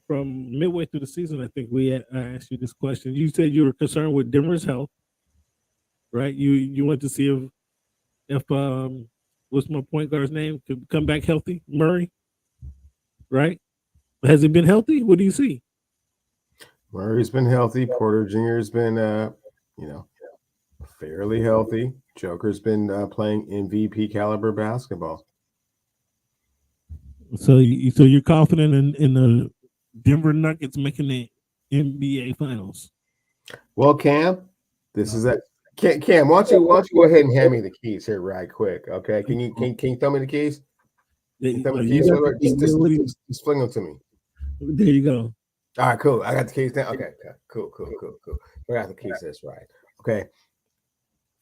from midway through the season. I think I asked you this question. You said you were concerned with Denver's health, right? You went to see if what's my point guard's name could come back healthy, Murray, right? Has he been healthy? What do you see? Murray's been healthy. Porter Jr.'s been fairly healthy. Joker's been playing MVP caliber basketball. So you're confident in the Denver Nuggets making the NBA Finals? Well, Cam, this is it. Cam, why don't you go ahead and hand me the keys here right quick? Okay, can you throw me the keys? Just fling them to me. There you go. All right, cool. I got the keys now. Okay, cool. I got the keys. That's right. Okay,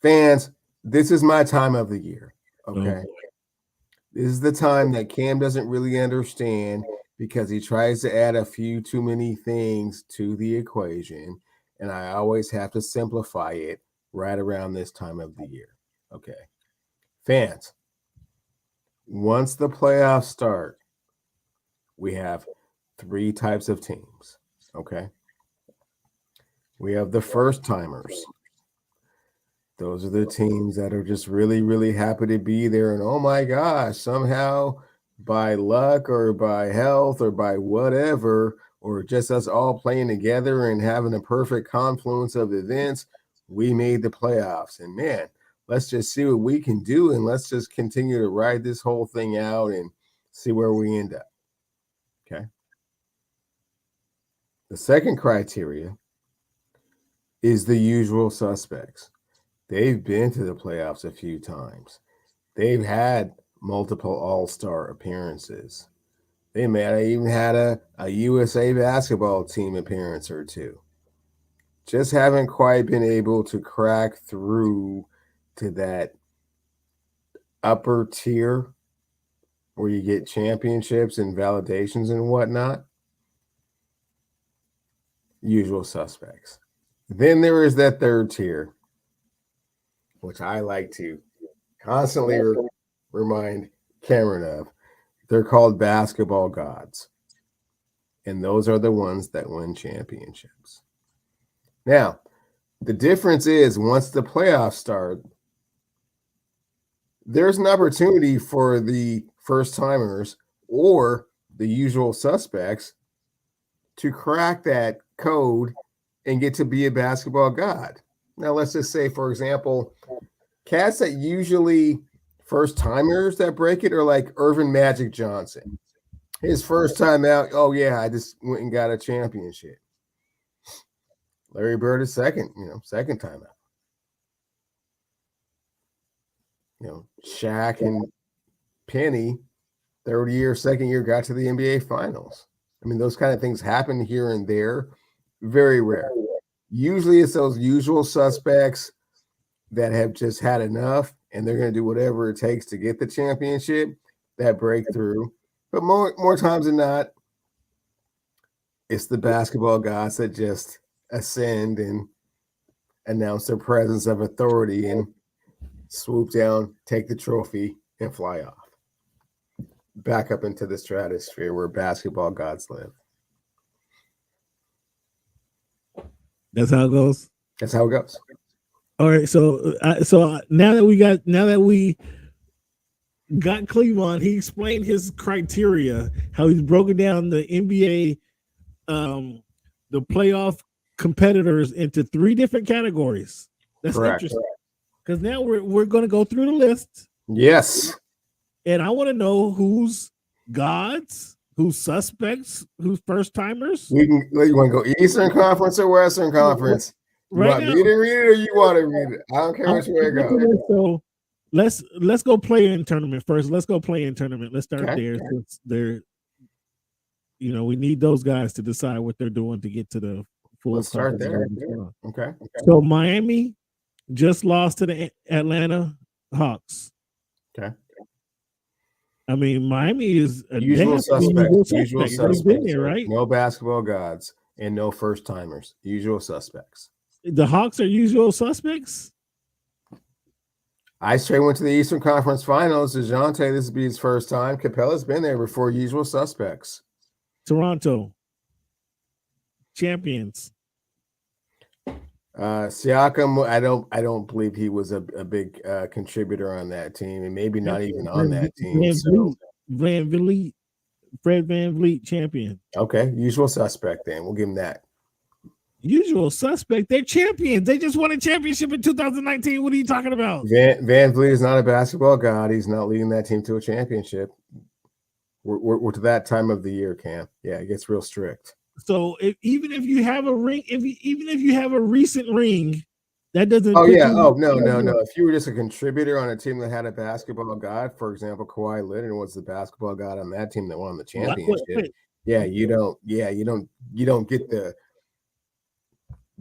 fans, this is my time of the year. Okay, this is the time that Cam doesn't really understand because he tries to add a few too many things to the equation, and I always have to simplify it right around this time of the year. Okay, fans, once the playoffs start, we have three types of teams. Okay, We have the first timers. Those are the teams that are just really, really happy to be there. And oh my gosh, somehow by luck or by health or by whatever, or just us all playing together and having a perfect confluence of events, we made the playoffs. And man, let's just see what we can do. And let's just continue to ride this whole thing out and see where we end up. Okay. The second criteria is the usual suspects. They've been to the playoffs a few times. They've had multiple all-star appearances. They may have even had a USA basketball team appearance or two. Just haven't quite been able to crack through to that upper tier where you get championships and validations and whatnot. Usual suspects. Then there is that third tier, which I like to constantly remind Cameron of. They're called basketball gods. And those are the ones that win championships. Now, the difference is once the playoffs start, there's an opportunity for the first timers or the usual suspects to crack that code and get to be a basketball god. Now, let's just say, for example, cats that usually first timers that break it are like Irvin Magic Johnson. His first time out, oh yeah, I just went and got a championship. Larry Bird is second time out. Shaq and Penny, third year, second year, got to the NBA Finals. I mean, those kind of things happen here and there. Very rare. Usually it's those usual suspects that have just had enough and they're going to do whatever it takes to get the championship, that breakthrough. But more times than not, it's the basketball gods that just ascend and announce their presence of authority and swoop down, take the trophy, and fly off. Back up into the stratosphere where basketball gods live. That's how it goes. That's how it goes. All right. So now that we got Cleveland, he explained his criteria, how he's broken down the NBA, the playoff competitors into 3 different categories. That's correct. Interesting. Because now we're going to go through the list. Yes. And I want to know who's gods, who's suspects, who's first timers. You want to go Eastern Conference or Western Conference? You want me to read it or you want to read it? I don't care which way it goes. So let's go play in tournament first. Let's go play in tournament. Let's start there. Since they're, we need those guys to decide what they're doing to get to the full. Let's start there. Okay. So Miami just lost to the Atlanta Hawks. Okay. I mean, Miami is a usual suspects. Usual suspects. Been there, right? No basketball gods and no first timers. Usual suspects. The Hawks are usual suspects. Ice Trae went to the Eastern Conference Finals. DeJounte, this will be his first time. Capella's been there before. Usual suspects. Toronto champions. Siakam, I don't believe he was a big contributor on that team, and maybe not even on that team. Fred VanVleet, champion. Okay, usual suspect. Then we'll give him that. Usual suspect. They're champions. They just won a championship in 2019. What are you talking about? VanVleet is not a basketball god. He's not leading that team to a championship. We're to that time of the year, Cam. Yeah, it gets real strict. So even if you have a ring, even if you have a recent ring, that doesn't. Oh yeah. Oh no. If you were just a contributor on a team that had a basketball god, for example, Kawhi Leonard was the basketball god on that team that won the championship. Yeah, you don't get the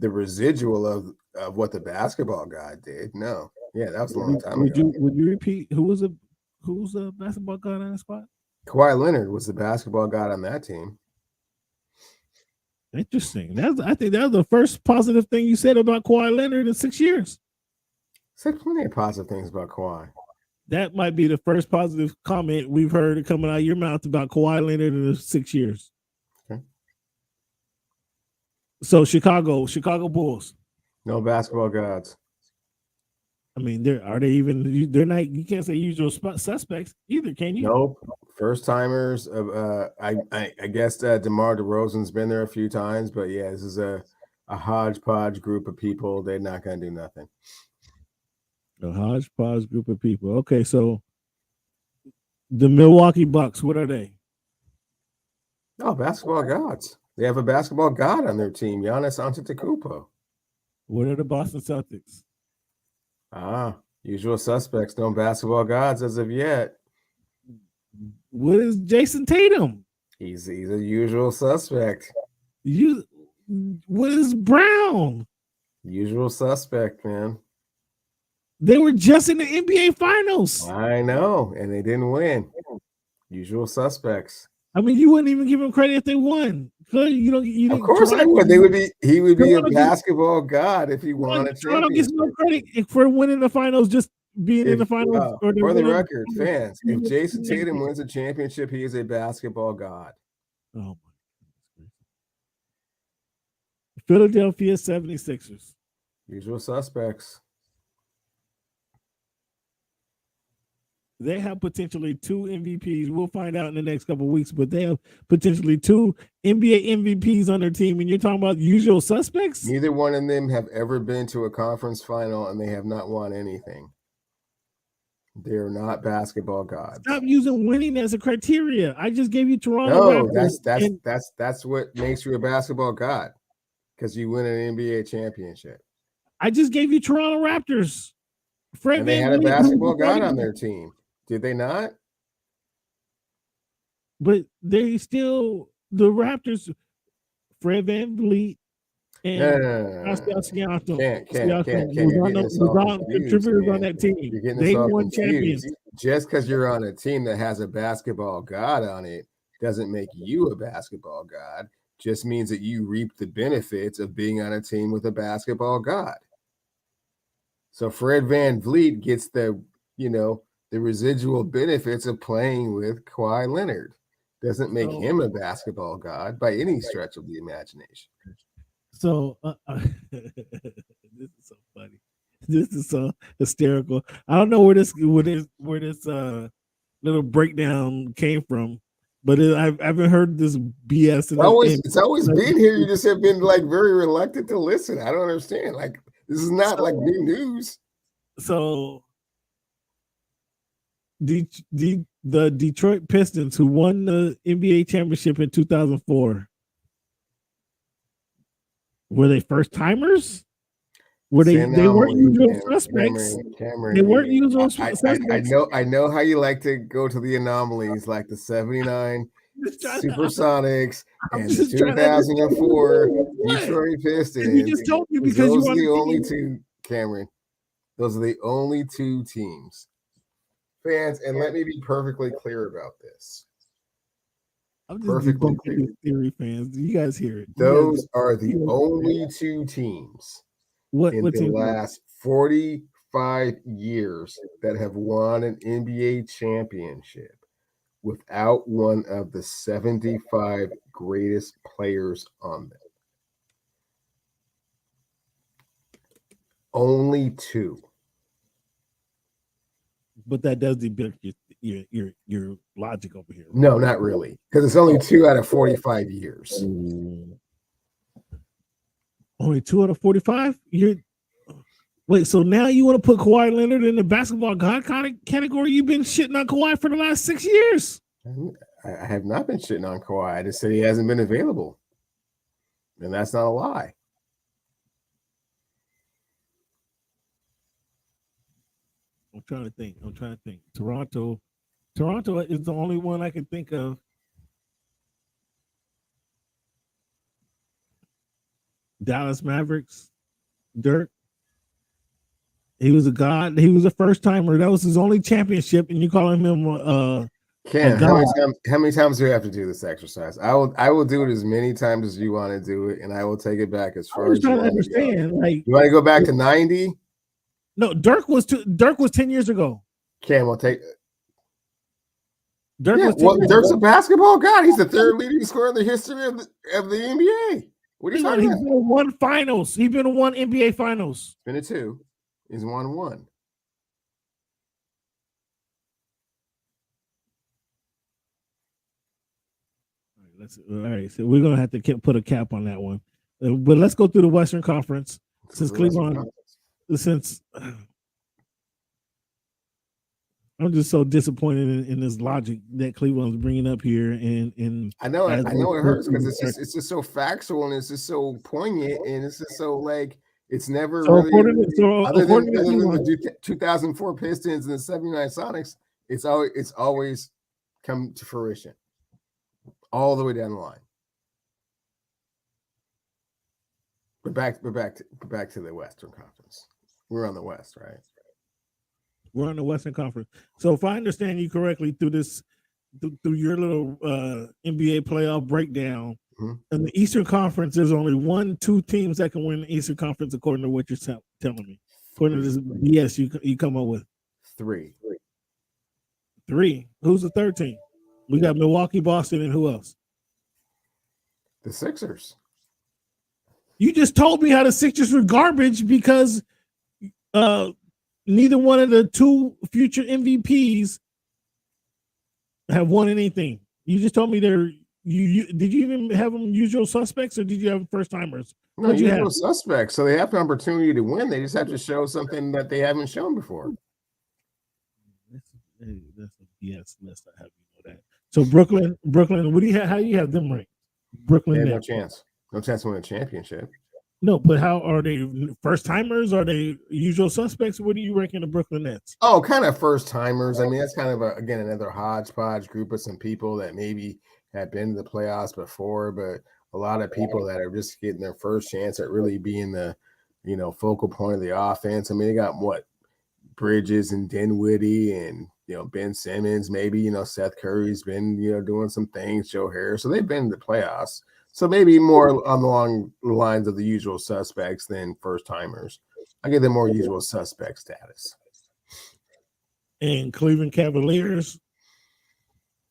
residual of what the basketball god did. No. Yeah, that was a long time ago. Would you repeat who was a basketball god on the spot? Kawhi Leonard was the basketball god on that team. Interesting. I think that was the first positive thing you said about Kawhi Leonard in 6 years. Said plenty of positive things about Kawhi. That might be the first positive comment we've heard coming out of your mouth about Kawhi Leonard in the 6 years. Okay. So Chicago Bulls. No basketball gods. I mean, they're not. You can't say usual suspects either, can you? Nope. First timers. I guess DeMar DeRozan's been there a few times, but yeah, this is a hodgepodge group of people. They're not going to do nothing. A hodgepodge group of people. Okay, so the Milwaukee Bucks, what are they? Oh, basketball gods. They have a basketball god on their team, Giannis Antetokounmpo. What are the Boston Celtics? Usual suspects. No basketball gods as of yet. What is Jason Tatum? He's a usual suspect. What is Brown? Usual suspect, man. They were just in the NBA Finals. I know, and they didn't win. Usual suspects. I mean, you wouldn't even give them credit if they won. You of course I would. He would be a basketball god if he won a championship. Toronto gets no credit for winning the finals, just being in the finals. For the record, fans, if Jason Tatum wins a championship, he is a basketball god. Oh my goodness. Philadelphia 76ers. Usual suspects. They have potentially 2 MVPs. We'll find out in the next couple of weeks, but they have potentially 2 NBA MVPs on their team. And you're talking about usual suspects? Neither one of them have ever been to a conference final, and they have not won anything. They're not basketball gods. Stop using winning as a criteria. I just gave you Toronto. No, that's what makes you a basketball god, because you win an NBA championship. I just gave you Toronto Raptors. Fred and they had a basketball god on their team. Did they not? But they still, the Raptors, Fred VanVleet and Pascal Siakam contributors on that team. They won champions. Just because you're on a team that has a basketball god on it doesn't make you a basketball god. Just means that you reap the benefits of being on a team with a basketball god. So Fred VanVleet gets the residual benefits of playing with Kawhi Leonard. Doesn't make him a basketball god by any stretch of the imagination. So this is so funny. This is so hysterical. I don't know where this little breakdown came from, but I haven't heard this BS. It's always been here. You just have been very reluctant to listen. I don't understand. This is not new news. So the Detroit Pistons, who won the NBA championship in 2004, were they first timers? Were they weren't usual suspects? They weren't usual suspects. I know how you like to go to the anomalies, like the 79 Supersonics and the 2004 Detroit Pistons. You just told me because those are the only two, Cameron. Those are the only 2 teams. Fans, and let me be perfectly clear about this. I'm just perfectly clear. Theory fans, you guys hear it. Those are the only 2 teams in the last 45 years that have won an NBA championship without one of the 75 greatest players on them. Only 2. But that does debunk your logic over here. Right? No, not really, because it's only 2 out of 45 years. Only 2 out of 45? Wait, so now you want to put Kawhi Leonard in the basketball god category? You've been shitting on Kawhi for the last 6 years. I have not been shitting on Kawhi. I just said he hasn't been available, and that's not a lie. I'm trying to think. Toronto is the only one I can think of. Dallas Mavericks, Dirk. He was a god. He was a first timer. That was his only championship, and you calling him Ken, how many times do we have to do this exercise? I will do it as many times as you want to do it, and I will take it back as far as you want to understand. You want to go back to 90? No, Dirk was 10 years ago. Cam will take Dirk. Dirk's a basketball god. He's the 3rd leading scorer in the history of the NBA. What are you He's talking been about? in one finals. He's been in one NBA finals. Been a 2. He's won 1. All right. So we're gonna have to put a cap on that one. But let's go through the Western Conference since Cleveland. Since I'm just so disappointed in this logic that Cleveland's bringing up here, and I know it hurts because it's just so factual and it's just so poignant and it's just so like it's never really other than the 2004 Pistons and the 79 Sonics, it's always come to fruition all the way down the line. But back to the Western Conference. We're on the West, right? We're on the Western Conference. So if I understand you correctly through your little NBA playoff breakdown, in the Eastern Conference, there's only 1-2 teams that can win the Eastern Conference, according to what you're telling me. According to this BS you come up with. 3. Who's the third team? We got Milwaukee, Boston, and who else? The Sixers. You just told me how the Sixers were garbage because neither one of the 2 future MVPs have won anything. You just told me they're did you even have them usual suspects or did you have first timers? No, usual suspects. So they have the opportunity to win. They just have to show something that they haven't shown before. That's a yes. Let's not have you know that. So Brooklyn, what do you have? How do you have them ranked? Brooklyn, they have no chance to win a championship. No, but how are they first timers? Are they usual suspects? What do you ranking the Brooklyn Nets? Oh, kind of first timers. I mean, that's kind of again another hodgepodge group of some people that maybe have been to the playoffs before, but a lot of people that are just getting their first chance at really being the focal point of the offense. I mean, they got Bridges and Dinwiddie and Ben Simmons, maybe Seth Curry's been doing some things, Joe Harris, so they've been in the playoffs. So maybe more along the lines of the usual suspects than first timers. I give them more usual suspect status. And Cleveland Cavaliers,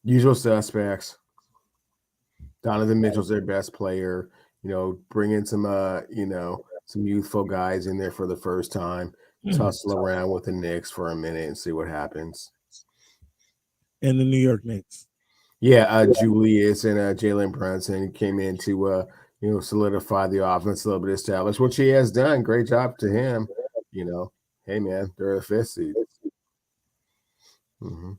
usual suspects. Donovan Mitchell's their best player. Bring in some some youthful guys in there for the first time. Tussle around with the Knicks for a minute and see what happens. And the New York Knicks. Yeah, Julius and Jalen Brunson came in to solidify the offense a little bit established, which he has done. Great job to him. Hey man, they're a 5th seed. Mm-hmm.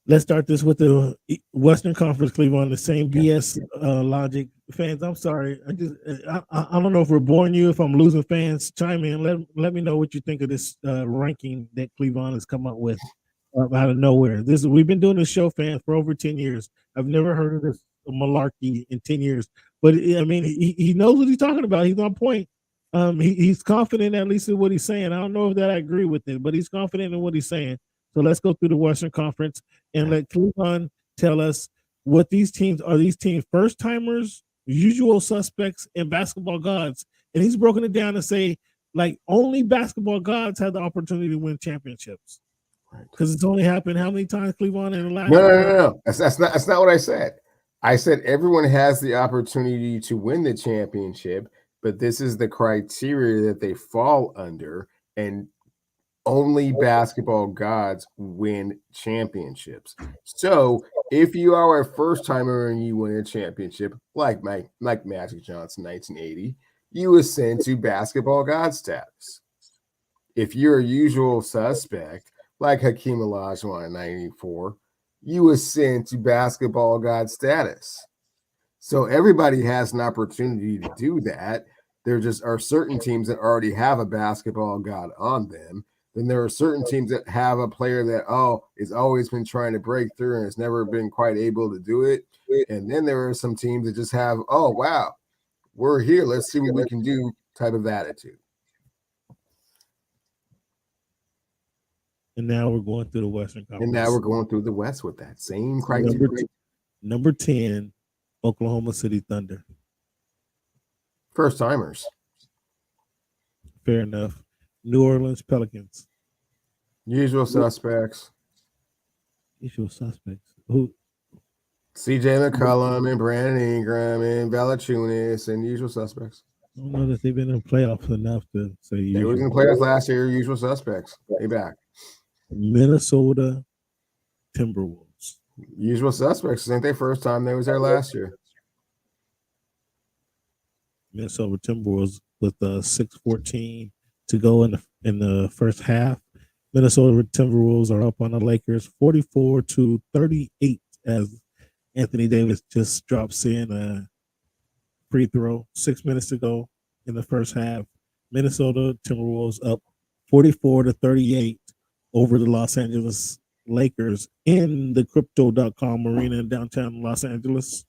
Let's start this with the Western Conference, Cleveland, the same BS logic. Fans, I'm sorry. I don't know if we're boring you, if I'm losing fans. Chime in. Let me know what you think of this ranking that Cleveland has come up with out of nowhere. We've been doing this show, fans, for over 10 years. I've never heard of this malarkey in 10 years. But, I mean, he knows what he's talking about. He's on point. He's confident, at least in what he's saying. I don't know if that I agree with it, but he's confident in what he's saying. So let's go through the Western Conference and let Cleveland tell us what these teams are. These teams first timers, usual suspects, and basketball gods. And he's broken it down to say, like, only basketball gods have the opportunity to win championships. Because it's only happened how many times, Cleveland, in the last? No. That's not what I said. I said everyone has the opportunity to win the championship, but this is the criteria that they fall under, and only basketball gods win championships. So if you are a first timer and you win a championship, like Magic Johnson 1980, you ascend to basketball god status. If you're a usual suspect, like Hakeem Olajuwon in 1994, you ascend to basketball god status. So everybody has an opportunity to do that. There just are certain teams that already have a basketball god on them. Then there are certain teams that have a player that has always been trying to break through and has never been quite able to do it. And then there are some teams that just have, oh wow, we're here, let's see what we can do type of attitude. And now we're going through the Western Conference. And now we're going through the West with that same criteria. Number 10, Oklahoma City Thunder. First timers. Fair enough. New Orleans Pelicans. Usual suspects. Usual suspects. Who? CJ McCollum and Brandon Ingram and Valanciunas and usual suspects. I don't know that they've been in playoffs enough to say They was in the playoffs last year. Usual suspects. They back. Minnesota Timberwolves. Usual suspects. This ain't their first time. They was there last year. Minnesota Timberwolves with 6:14 to go in the first half. Minnesota Timberwolves are up on the Lakers 44-38 as Anthony Davis just drops in a free throw. 6 minutes to go in the first half. Minnesota Timberwolves up 44-38 over the Los Angeles Lakers in the Crypto.com arena in downtown Los Angeles.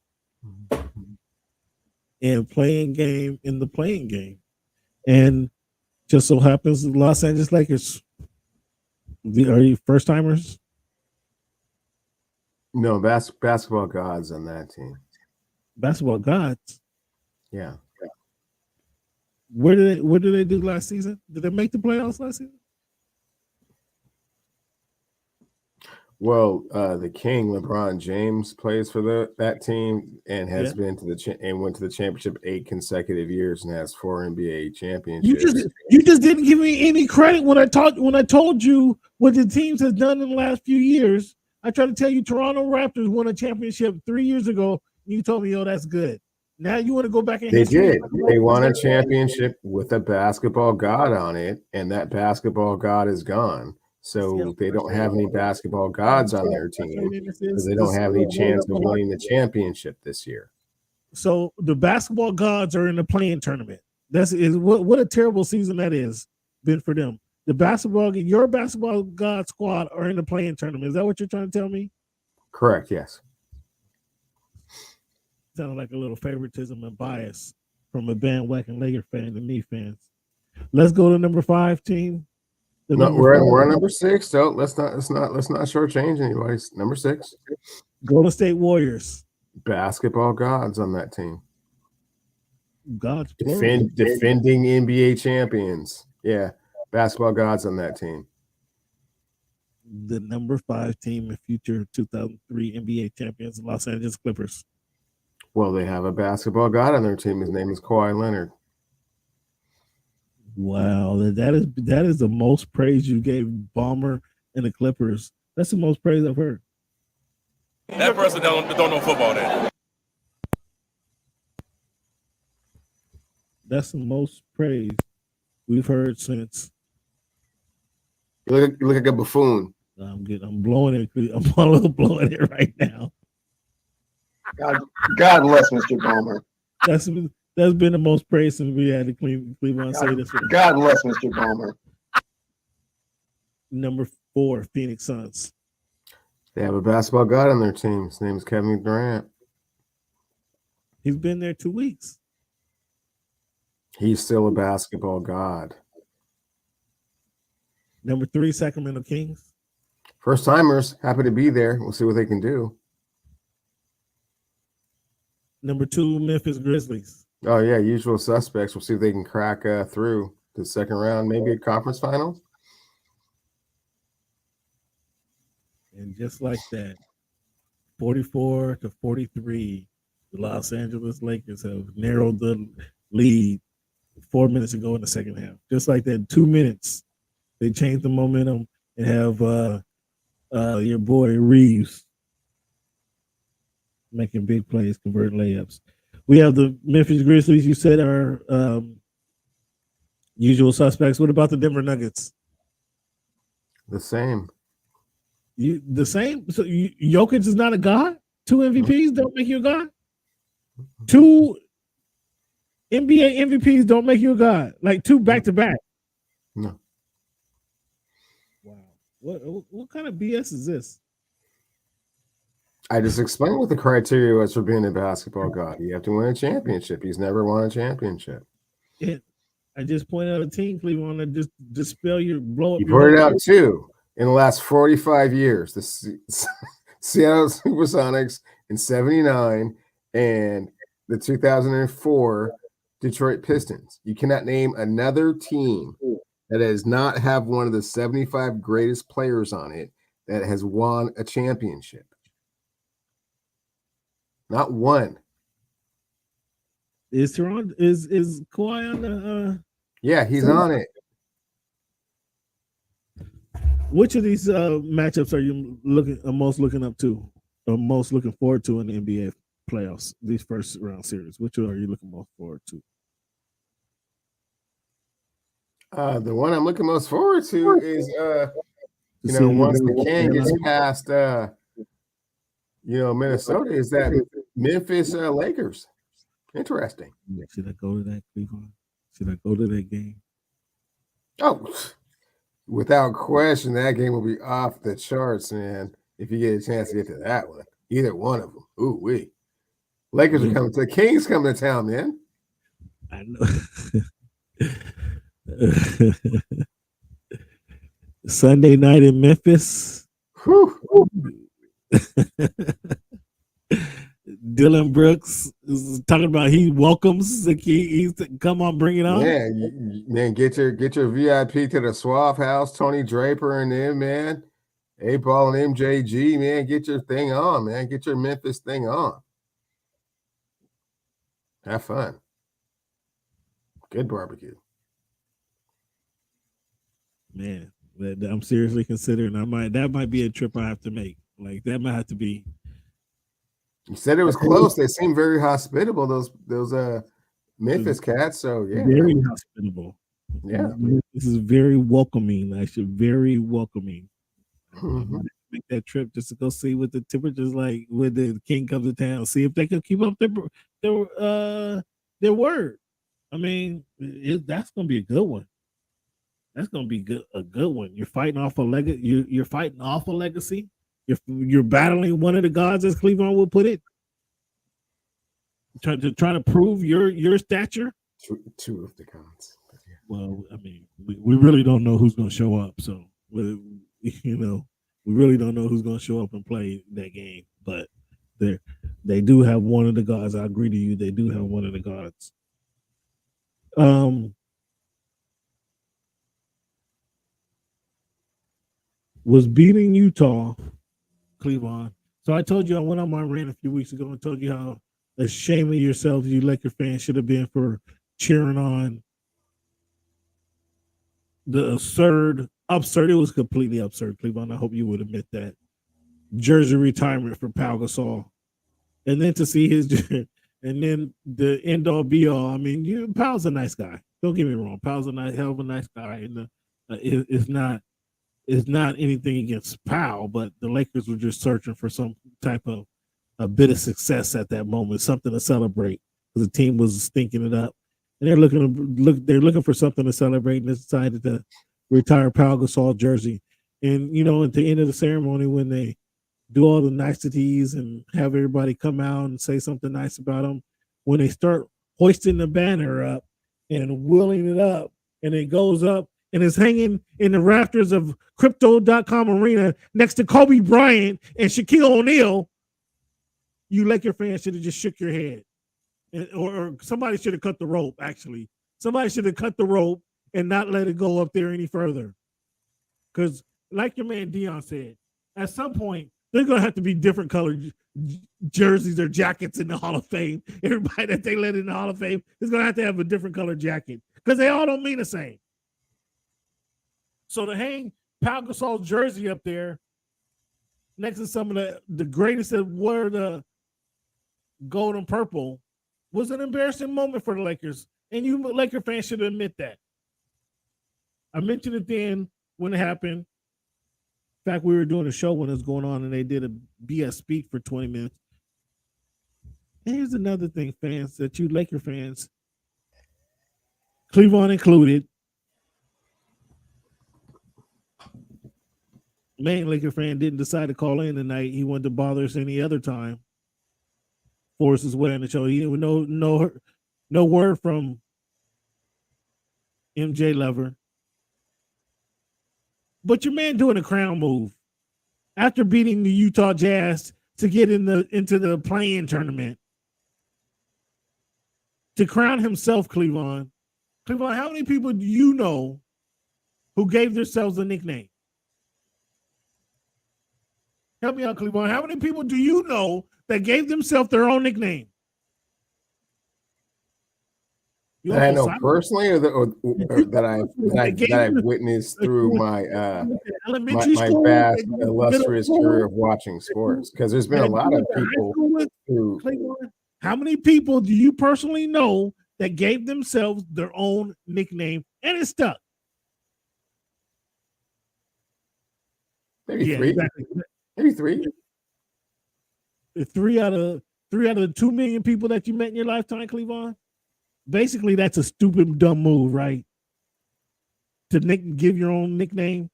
And playing game. And just so happens the Los Angeles Lakers. Are you first timers? No, basketball gods on that team. Basketball gods. Yeah. Where did they do last season? Did they make the playoffs last season? Well, the King LeBron James plays for that team and has been to and went to the championship 8 consecutive years and has 4 NBA championships. You just didn't give me any credit when I told you what the teams has done in the last few years. I tried to tell you Toronto Raptors won a championship 3 years ago. And you told me, "Oh, that's good." Now you want to go back in history? They did. They won a championship with a basketball god on it, and that basketball god is gone. So they don't have any basketball gods on their team because they don't have any chance of winning the championship this year. So the basketball gods are in the playing tournament. What a terrible season that is been for them. Your basketball god squad are in the playing tournament. Is that what you're trying to tell me? Correct. Yes. Sounds like a little favoritism and bias from a bandwagon Laker fan to me fans. Let's go to number 5 team. No, we're number 6. So let's not shortchange anybody. Number 6. Golden State Warriors. Basketball gods on that team. Gods. Defending NBA champions. Yeah, basketball gods on that team. The number 5 team and future 2003 NBA champions, Los Angeles Clippers. Well, they have a basketball god on their team. His name is Kawhi Leonard. Wow, that is the most praise you gave Ballmer and the Clippers. That's the most praise I've heard. That person don't know football then. That's the most praise we've heard since. You look like a buffoon. I'm blowing it. I'm a little blowing it right now. God bless Mr. Ballmer. That's been the most praise since we had the Cleveland say this. God bless Mr. Ballmer. Number 4, Phoenix Suns. They have a basketball god on their team. His name is Kevin Durant. He's been there 2 weeks. He's still a basketball god. Number 3, Sacramento Kings. First timers, happy to be there. We'll see what they can do. Number 2, Memphis Grizzlies. Oh yeah, usual suspects. We'll see if they can crack through the second round, maybe a conference final. And just like that, 44-43, the Los Angeles Lakers have narrowed the lead 4 minutes ago in the second half. Just like that, 2 minutes, they changed the momentum and have your boy Reeves making big plays, converting layups. We have the Memphis Grizzlies, you said, are usual suspects. What about the Denver Nuggets? The same. The same? So Jokic is not a god? 2 MVPs don't make you a god? 2 NBA MVPs don't make you a god? Like 2 back-to-back? No. Wow. What kind of BS is this? I just explained what the criteria was for being a basketball god. You have to win a championship. He's never won a championship. Yeah, I just pointed out a team, Cleveland, to just dispel blow up. You pointed out 2 in the last 45 years. The Seattle Supersonics in '79 and the 2004 Detroit Pistons. You cannot name another team that does not have one of the 75 greatest players on it that has won a championship. Not one. Is Toronto is Kawhi on the? Yeah, he's on it. Which of these matchups are you most looking up to, or most looking forward to in the NBA playoffs? These first round series. Which one are you looking most forward to? The one I'm looking most forward to is once the can gets past Minnesota, is that Memphis Lakers. Interesting. Should I go to that, Cleveland? Should I go to that game? Oh, without question, that game will be off the charts, man. If you get a chance to get to that one, either one of them. Ooh, wee. Lakers are coming to the Kings coming to town, man. I know. Sunday night in Memphis. Dylan Brooks is talking about he welcomes the key. He's come on, bring it on. Yeah, man, get your VIP to the Suave House, Tony Draper and them, man. A-Ball and MJG, man, get your thing on, man. Get your Memphis thing on. Have fun. Good barbecue. Man, I'm seriously considering. That might be a trip I have to make. Like that might have to be. You said it was close. They seem very hospitable. Those Memphis cats. So yeah, very hospitable. Yeah, this is very welcoming. Actually, very welcoming. Make that trip just to go see what the temperature's like when the king comes to town. See if they can keep up their word. I mean, that's gonna be a good one. That's gonna be a good one. You're fighting off a legacy. You're fighting off a legacy. You're battling one of the gods, as Cleveland would put it. Trying to prove your stature. Two of the gods. Well, I mean, we really don't know who's gonna show up. So we really don't know who's gonna show up and play that game. But they do have one of the gods. I agree to you. They do have one of the gods. Was beating Utah, Cleveland. So I told you I went on my rant a few weeks ago and told you how ashamed of yourselves you Laker fans should have been for cheering on the absurd. It was completely absurd, Cleveland. I hope you would admit that. Jersey retirement for Pau Gasol. And then to see his and then the end all be all. I mean, Pau's a nice guy. Don't get me wrong. Pau's a hell of a nice guy. And it's not anything against Pau, but the Lakers were just searching for some type of a bit of success at that moment, something to celebrate because the team was stinking it up, and they're looking for something to celebrate, and they decided to retire Pau Gasol jersey. And at the end of the ceremony, when they do all the niceties and have everybody come out and say something nice about them, when they start hoisting the banner up and wheeling it up, and it goes up. And is hanging in the rafters of Crypto.com Arena next to Kobe Bryant and Shaquille O'Neal, you Laker fans should have just shook your head. Or somebody should have cut the rope, actually. Somebody should have cut the rope and not let it go up there any further. Because like your man Dion said, at some point, there's going to have to be different colored jerseys or jackets in the Hall of Fame. Everybody that they let in the Hall of Fame is going to have a different colored jacket because they all don't mean the same. So to hang Pau Gasol jersey up there next to some of the greatest that wore the gold and purple was an embarrassing moment for the Lakers. And you Laker fans should admit that. I mentioned it then when it happened. In fact, we were doing a show when it was going on and they did a BS speak for 20 minutes. And here's another thing, fans, that you Laker fans, Cleveland included, main Laker fan didn't decide to call in tonight. He wanted to bother us any other time. Force his way on the show. He didn't no word from MJ Lover. But your man doing a crown move after beating the Utah Jazz to get into the play-in tournament to crown himself, Cleveland. Cleveland, how many people do you know who gave themselves a nickname? Help me out, Cleveland. How many people do you know that gave themselves their own nickname? You That I Uncle know Simon? personally, or that I've witnessed through my elementary my school, vast middle illustrious school, career of watching sports. Because there's been a lot of people who. Cleveland. How many people do you personally know that gave themselves their own nickname and it stuck? Maybe Yeah, three. exactly. Maybe three. Three out of the 2 million people that you met in your lifetime, Cleveland. Basically, that's a stupid, dumb move, right? To give your own nickname.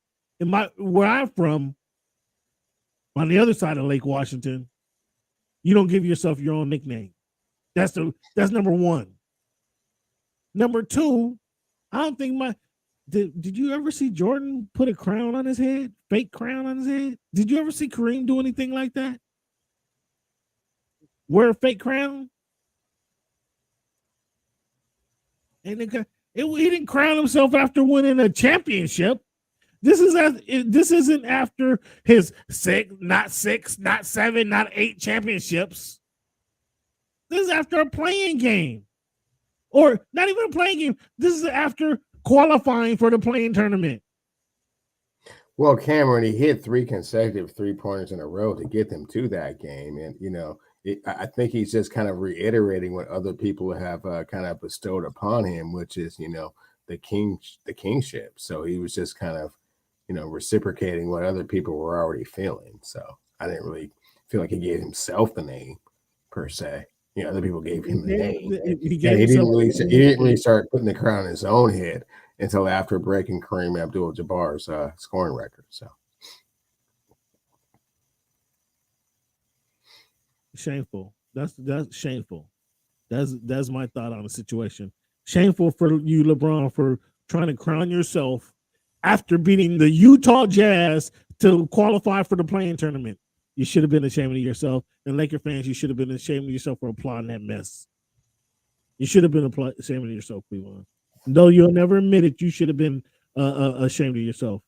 Where I'm from, on the other side of Lake Washington, you don't give yourself your own nickname. That's number one. Number two, I don't think did you ever see Jordan put a crown on his head? Fake crown on his head? Did you ever see Kareem do anything like that? Wear a fake crown? And he didn't crown himself after winning a championship. This isn't after his 6, not 7, not 8 championships. This is after a playing game. Or not even a playing game. This is after qualifying for the playing tournament. Well, Cameron, he hit 3 consecutive 3-pointers in a row to get them to that game. And, I think he's just kind of reiterating what other people have kind of bestowed upon him, which is, the kingship. So he was just kind of, reciprocating what other people were already feeling. So I didn't really feel like he gave himself the name per se. Other people gave him the name. He didn't really start putting the crown on his own head until after breaking Kareem Abdul-Jabbar's scoring record. So shameful. That's shameful. That's my thought on the situation. Shameful for you, LeBron, for trying to crown yourself after beating the Utah Jazz to qualify for the playing tournament. You should have been ashamed of yourself. And Laker fans, you should have been ashamed of yourself for applauding that mess. You should have been ashamed of yourself, Cleveland. Though you'll never admit it, you should have been ashamed of yourself.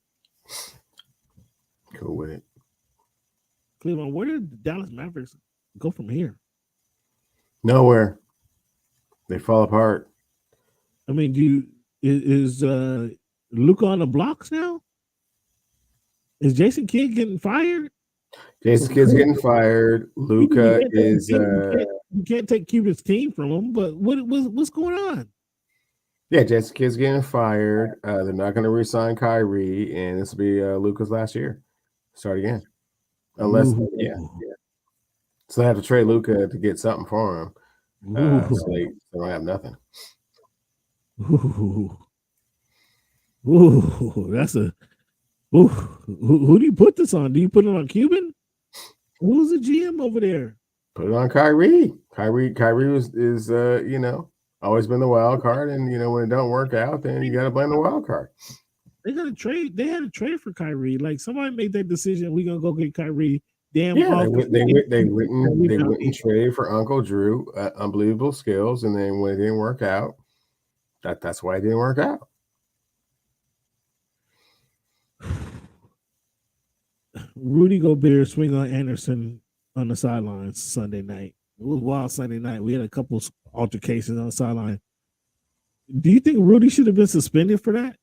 Cool with it. Cleveland, where did the Dallas Mavericks go from here? Nowhere. They fall apart. I mean, is Luka on the blocks now? Is Jason Kidd getting fired? Jason Kidd's getting fired. Luka is. You can't take Cuban's team from him, but what's going on? Yeah, Jason Kidd's getting fired. They're not going to re-sign Kyrie, and this will be Luka's last year. Start again, unless yeah. So they have to trade Luka to get something for him. So they don't have nothing. That's a. Who do you put this on? Do you put it on Cuban? Who's the GM over there? Put it on Kyrie. Kyrie is always been the wild card, and when it don't work out, then you got to blame the wild card. They got to trade. They had to trade for Kyrie. Like somebody made that decision. We're gonna go get Kyrie. They went and traded for Uncle Drew. Unbelievable skills, and then when it didn't work out, that's why it didn't work out. Rudy Gobert swing on Anderson on the sidelines Sunday night. It was wild Sunday night. We had a couple altercations on the sideline. Do you think Rudy should have been suspended for that?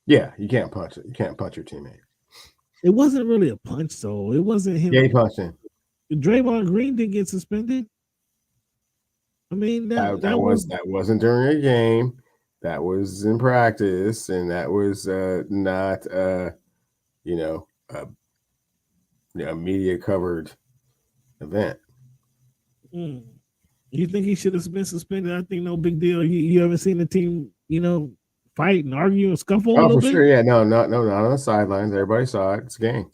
Yeah, you can't punch it. You can't punch your teammate. It wasn't really a punch, though. It wasn't him. Yeah, he punched him. Draymond Green didn't get suspended. I mean, that wasn't during a game. That was in practice, and that was not a media covered event. You think he should have been suspended? I think no big deal. You haven't seen the team, fight and argue and scuffle. Oh, for sure. Yeah, no, not on the sidelines. Everybody saw it. It's a game.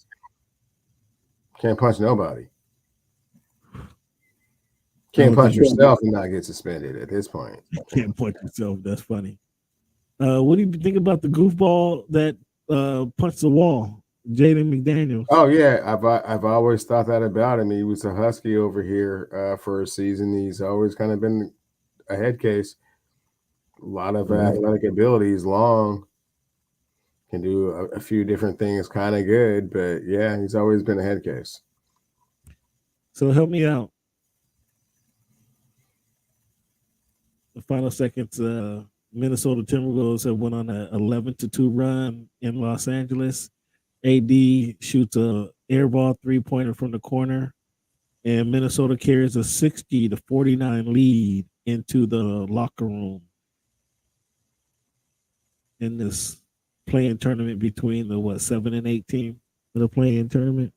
Can't punch nobody. Can't punch yourself and not get suspended at this point. Can't punch yourself. That's funny. What do you think about the goofball that punched the wall, Jaden McDaniels? Oh yeah, I've always thought that about him. He was a Husky over here for a season. He's always kind of been a head case. A lot of athletic abilities, long. can do a few different things kind of good, but yeah, he's always been a head case. So help me out. The final seconds, Minnesota Timberwolves have went on an 11-2 run in Los Angeles. AD shoots a airball 3-pointer from the corner, and Minnesota carries a 60-49 lead into the locker room in this playing tournament between the 7 and 8 team for the playing tournament.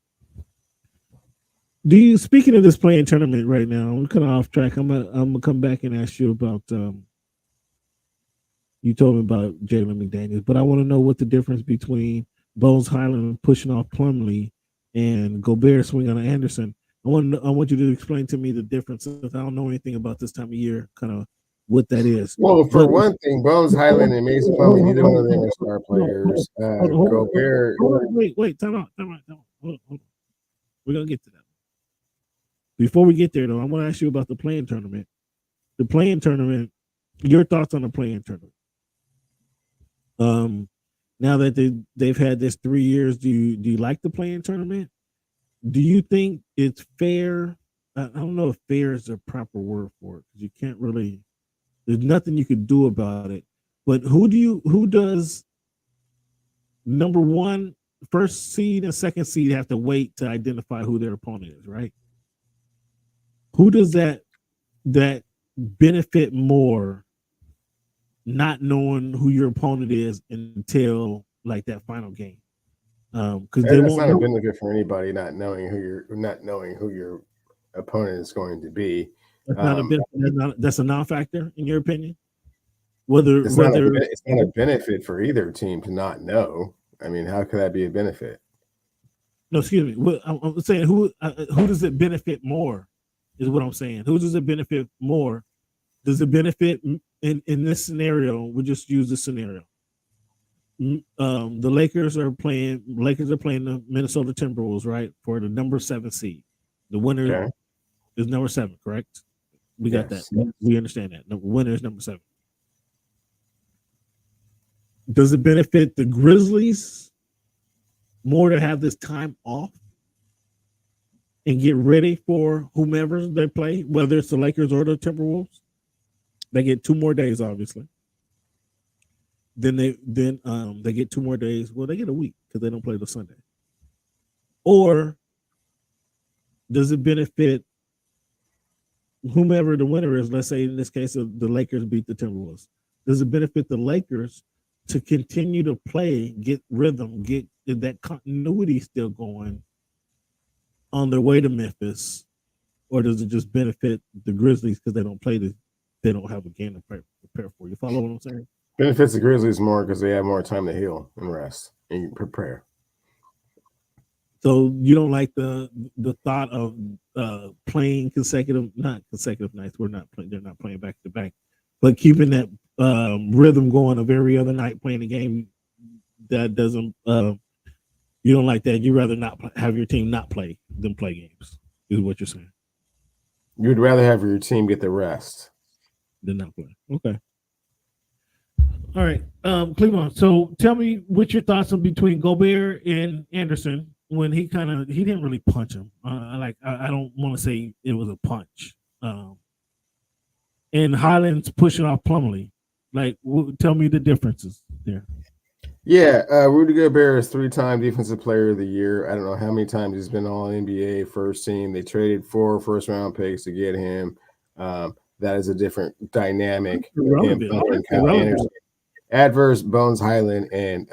Speaking of this playing tournament right now, we're kind of off track. I'm gonna come back and ask you about you told me about Jalen McDaniels, but I want to know what the difference between Bones Highland pushing off Plumlee and Gobert swinging on Anderson. I want you to explain to me the difference. I don't know anything about this time of year, kind of what that is. Well, for one thing, Bones Highland and Mason Plumlee, neither one of them are star players. Gobert. Wait, time out. Hold on. We're gonna get to that. Before we get there, though, I want to ask you about the playing tournament. The playing tournament. Your thoughts on the playing tournament? Now that they've had this 3 years, do you like the playing tournament? Do you think it's fair? I don't know if fair is the proper word for it because you can't really. There's nothing you could do about it. But who does number one, first seed and second seed have to wait to identify who their opponent is, right? Who does that benefit more? Not knowing who your opponent is until like that final game, because they won't. It's not a benefit for anybody not knowing who your opponent is going to be. That's not a benefit. That's a non-factor in your opinion. It's not a benefit for either team to not know. I mean, how could that be a benefit? No, excuse me. I'm saying who does it benefit more? Is what I'm saying. Who does it benefit more? Does it benefit in this scenario? We'll just use the scenario. The Lakers are playing the Minnesota Timberwolves, right? For the number 7 seed. The winner is number 7, correct? We got that. We understand that. The winner is number 7. Does it benefit the Grizzlies more to have this time off and get ready for whomever they play, whether it's the Lakers or the Timberwolves? They get 2 more days, obviously. Then they get 2 more days. Well, they get a week because they don't play the Sunday. Or does it benefit whomever the winner is? Let's say in this case, the Lakers beat the Timberwolves. Does it benefit the Lakers to continue to play, get rhythm, get that continuity still going on their way to Memphis? Or does it just benefit the Grizzlies because they don't have a game to prepare for? You follow what I'm saying? Benefits the Grizzlies more because they have more time to heal and rest and prepare. So you don't like the thought of playing not consecutive nights. They're not playing back to back, but keeping that rhythm going of every other night playing a game that doesn't. You don't like that. You rather not have your team not play than play games. Is what you're saying? You'd rather have your team get the rest than not play. Okay. All right, Cleveland. So tell me what your thoughts are between Gobert and Anderson when he didn't really punch him. I don't want to say it was a punch. And Highland's pushing off Plumlee. Tell me the differences there. Yeah, Rudy Gobert is 3-time Defensive Player of the Year. I don't know how many times he's been all NBA first team. They traded 4 first-round picks to get him. That is a different dynamic. Adverse, Bones Highland and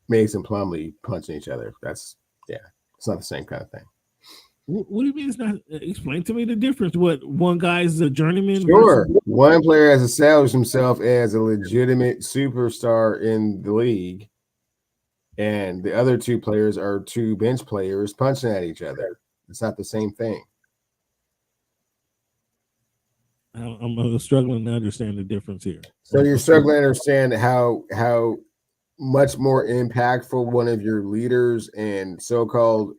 Mason Plumlee punching each other. It's not the same kind of thing. What do you mean it's not? Explain to me the difference. What, one guy's a journeyman? Sure. One player has established himself as a legitimate superstar in the league, and the other 2 players are 2 bench players punching at each other. It's not the same thing. I'm struggling to understand the difference here. So you're struggling to understand how much more impactful one of your leaders and so-called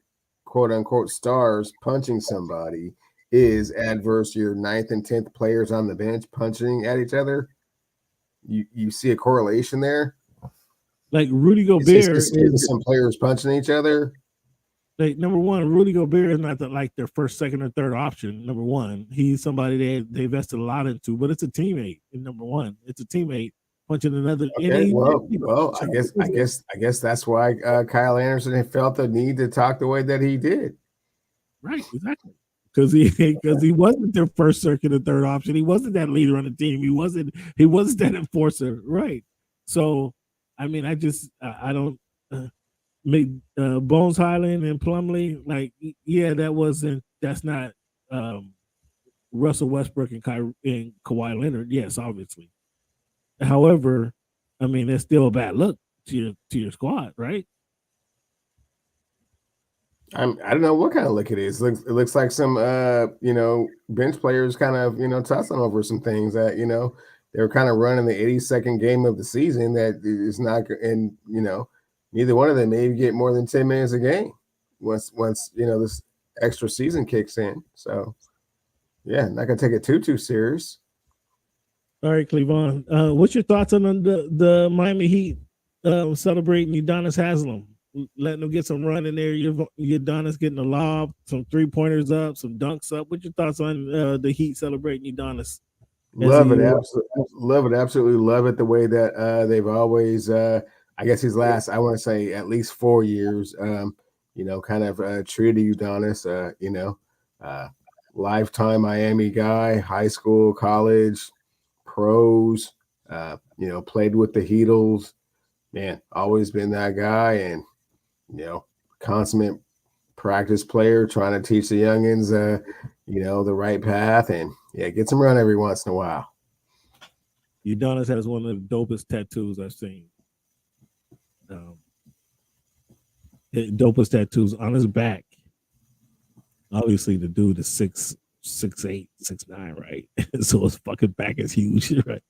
quote-unquote stars punching somebody is adverse your 9th and 10th players on the bench punching at each other. You see a correlation there? Like Rudy It's Gobert just is some players punching each other. like number one. Rudy Gobert is not like their first, second, or third option. Number one, he's somebody they invested a lot into, but it's a teammate. And number one, it's a teammate punching another. Okay, well, I guess that's why Kyle Anderson felt the need to talk the way that he did. Right, exactly. Because he wasn't their first, second, or third option. He wasn't that leader on the team. He wasn't that enforcer. Right. So, I mean, I don't make Bones Highland and Plumlee like, yeah, that's not Russell Westbrook and Kawhi Leonard. Yes, obviously. However, I mean, it's still a bad look to your squad, right? I don't know what kind of look it is. It looks like some bench players kind of tussling over some things that they were kind of running the 82nd game of the season that is not, and neither one of them maybe get more than 10 minutes a game once this extra season kicks in. So yeah, not gonna take it too serious. All right, Cleavon. What's your thoughts on the Miami Heat celebrating Udonis Haslem? Letting them get some run in there. Udonis getting a lob, some 3-pointers up, some dunks up. What's your thoughts on the Heat celebrating Udonis? Love it, absolutely love it. The way that they've always, I guess his last, I want to say at least 4 years, kind of treated Udonis, lifetime Miami guy, high school, college, pros, played with the Heatles, man, always been that guy, and consummate practice player trying to teach the youngins, the right path, and get some run every once in a while. Udonis has one of the dopest tattoos I've seen. Dopest tattoos on his back. Obviously, the dude is 6'8", 6'9", right? So his fucking back is huge, right?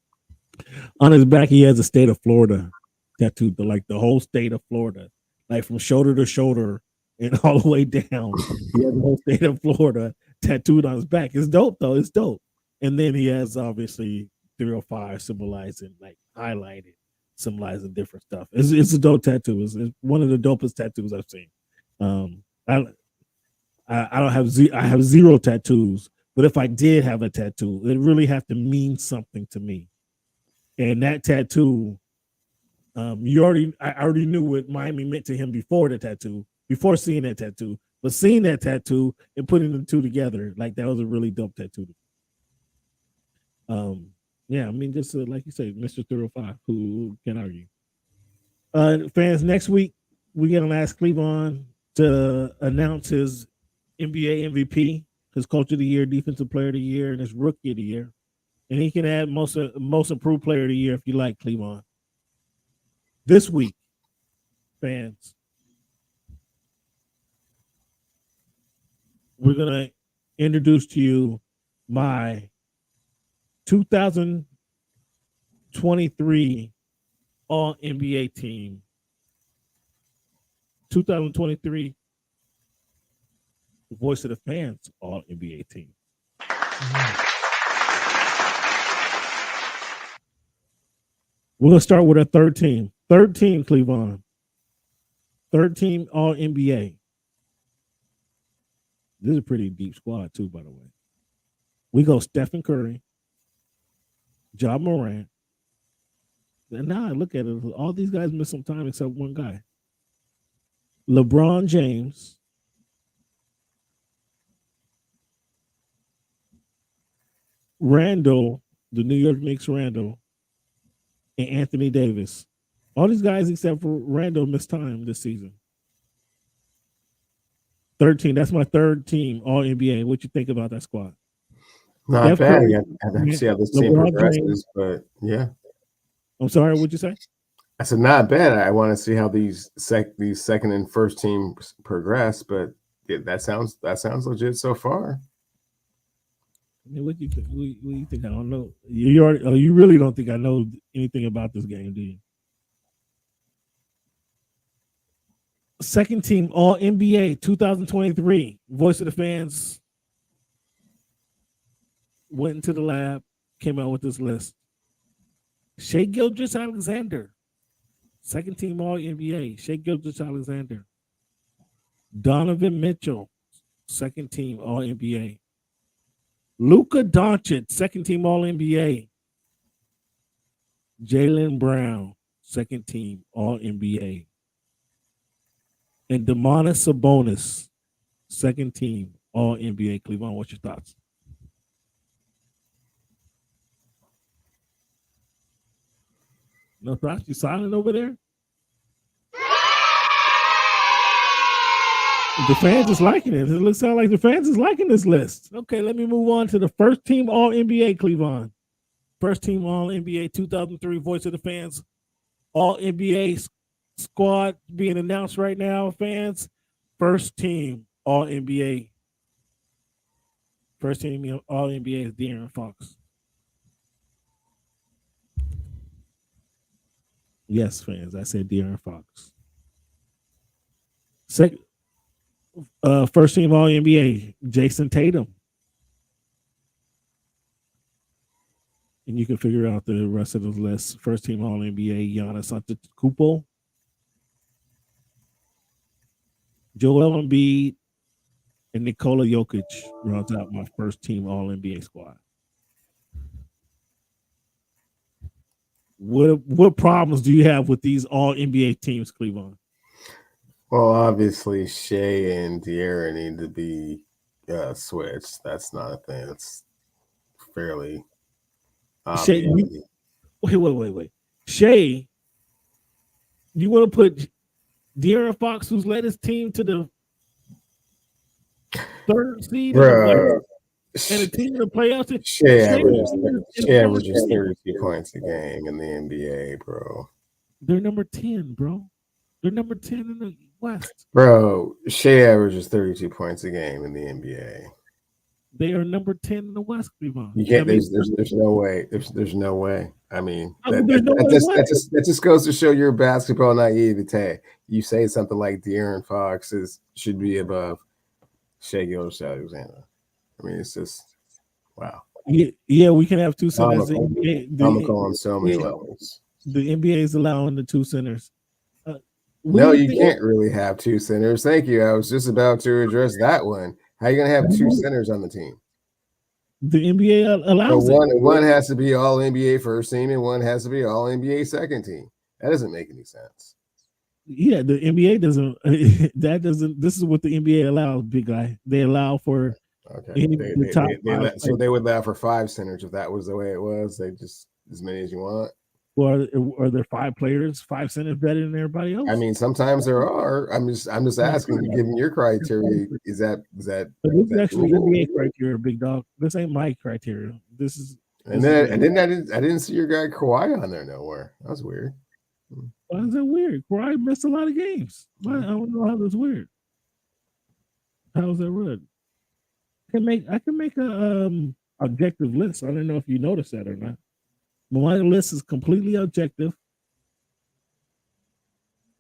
On his back, he has the state of Florida tattooed, like the whole state of Florida. Like from shoulder to shoulder and all the way down. He has the whole state of Florida tattooed on his back. It's dope, though. It's dope. And then he has obviously 305 symbolizing, like highlighted, symbolizing different stuff. It's a dope tattoo. It's one of the dopest tattoos I've seen. I have zero tattoos, but if I did have a tattoo, it really have to mean something to me. And that tattoo, I already knew what Miami meant to him before the tattoo, before seeing that tattoo, but seeing that tattoo and putting the two together, like that was a really dope tattoo. Yeah, I mean, just like you say, Mr. 305, who can argue? Fans, next week we're gonna ask Cleavon to announce his NBA MVP, his Coach of the Year, Defensive Player of the Year, and his Rookie of the Year, and he can add most Improved Player of the Year if you like, Cleavon. This week, fans, we're going to introduce to you my 2023 All-NBA team. 2023 Voice of the Fans All-NBA team. We're going to start with our third team. Third team, Cleavon. Third team All-NBA. This is a pretty deep squad, too, by the way. We go Stephen Curry, Ja Morant. And now I look at it, all these guys missed some time except one guy. LeBron James. Randall, the New York Knicks Randall, and Anthony Davis. All these guys except for Randall missed time this season. 13. That's my third team, All NBA. What you think about that squad? Not bad. I have to see how this team progresses, but yeah. I'm sorry, what'd you say? I said not bad. I want to see how these second and first teams progress, but yeah, that sounds legit so far. I mean, what do you think? What do you think? I don't know. You really don't think I know anything about this game, do you? Second team All NBA 2023. Voice of the Fans went into the lab, came out with this list. Shai Gilgeous-Alexander, second team All NBA. Shea Gilgeous-Alexander. Donovan Mitchell, second team All NBA. Luka Doncic, second team All NBA. Jaylen Brown, second team All NBA. And Domantas Sabonis, second team All NBA. Cleveland, what's your thoughts? No thoughts? You silent over there? The fans is liking it. It looks like the fans is liking this list. Okay, let me move on to the first team All NBA, Cleveland. First team All NBA 2003 Voice of the Fans. All NBA squad being announced right now, fans. First team All NBA. First team All NBA is De'Aaron Fox. Yes, fans. I said De'Aaron Fox. Second. First team All NBA, Jason Tatum. And you can figure out the rest of the list. First team All NBA, Giannis Antetokounmpo. Joel Embiid and Nikola Jokic rounds out my first team All NBA squad. What problems do you have with these All NBA teams, Cleveland? Well, obviously, Shea and De'Aaron need to be switched. That's not a thing. It's fairly Shea, wait. Shea, you want to put De'Aaron Fox, who's led his team to the third seed, bro, and a team in the playoffs? Shea averages 32 points a game in the NBA, bro. They're number 10, bro. They're number 10 in the West. Bro, Shea averages 32 points a game in the NBA. They are number 10 in the West, Cleveland. You can't. There's no way. There's no way. I mean, that just goes to show your basketball naivete. You say something like De'Aaron Fox should be above Shea Gilgeous-Alexander. I mean, it's just wow. Yeah, we can have two centers. Comical on so many levels. The NBA is allowing the two centers. No, you can't really have two centers. Thank you. I was just about to address that one. How are you going to have two centers on the team? The NBA allows it. One has to be All NBA first team, and one has to be All NBA second team. That doesn't make any sense. Yeah, the NBA doesn't. That doesn't. This is what the NBA allows, big guy. They allow for. Okay. So they would allow for 5 centers if that was the way it was. They just as many as you want. Or are there 5 players, 5 centers better than everybody else? I mean, sometimes there are. I'm just asking, given your criteria, is that? But this is actually NBA criteria, big dog. This ain't my criteria. This is. I didn't see your guy Kawhi on there nowhere. That was weird. Why is that weird? Kawhi missed a lot of games. I don't know how that's weird. How is that weird? I can make a objective list. I don't know if you noticed that or not. But my list is completely objective.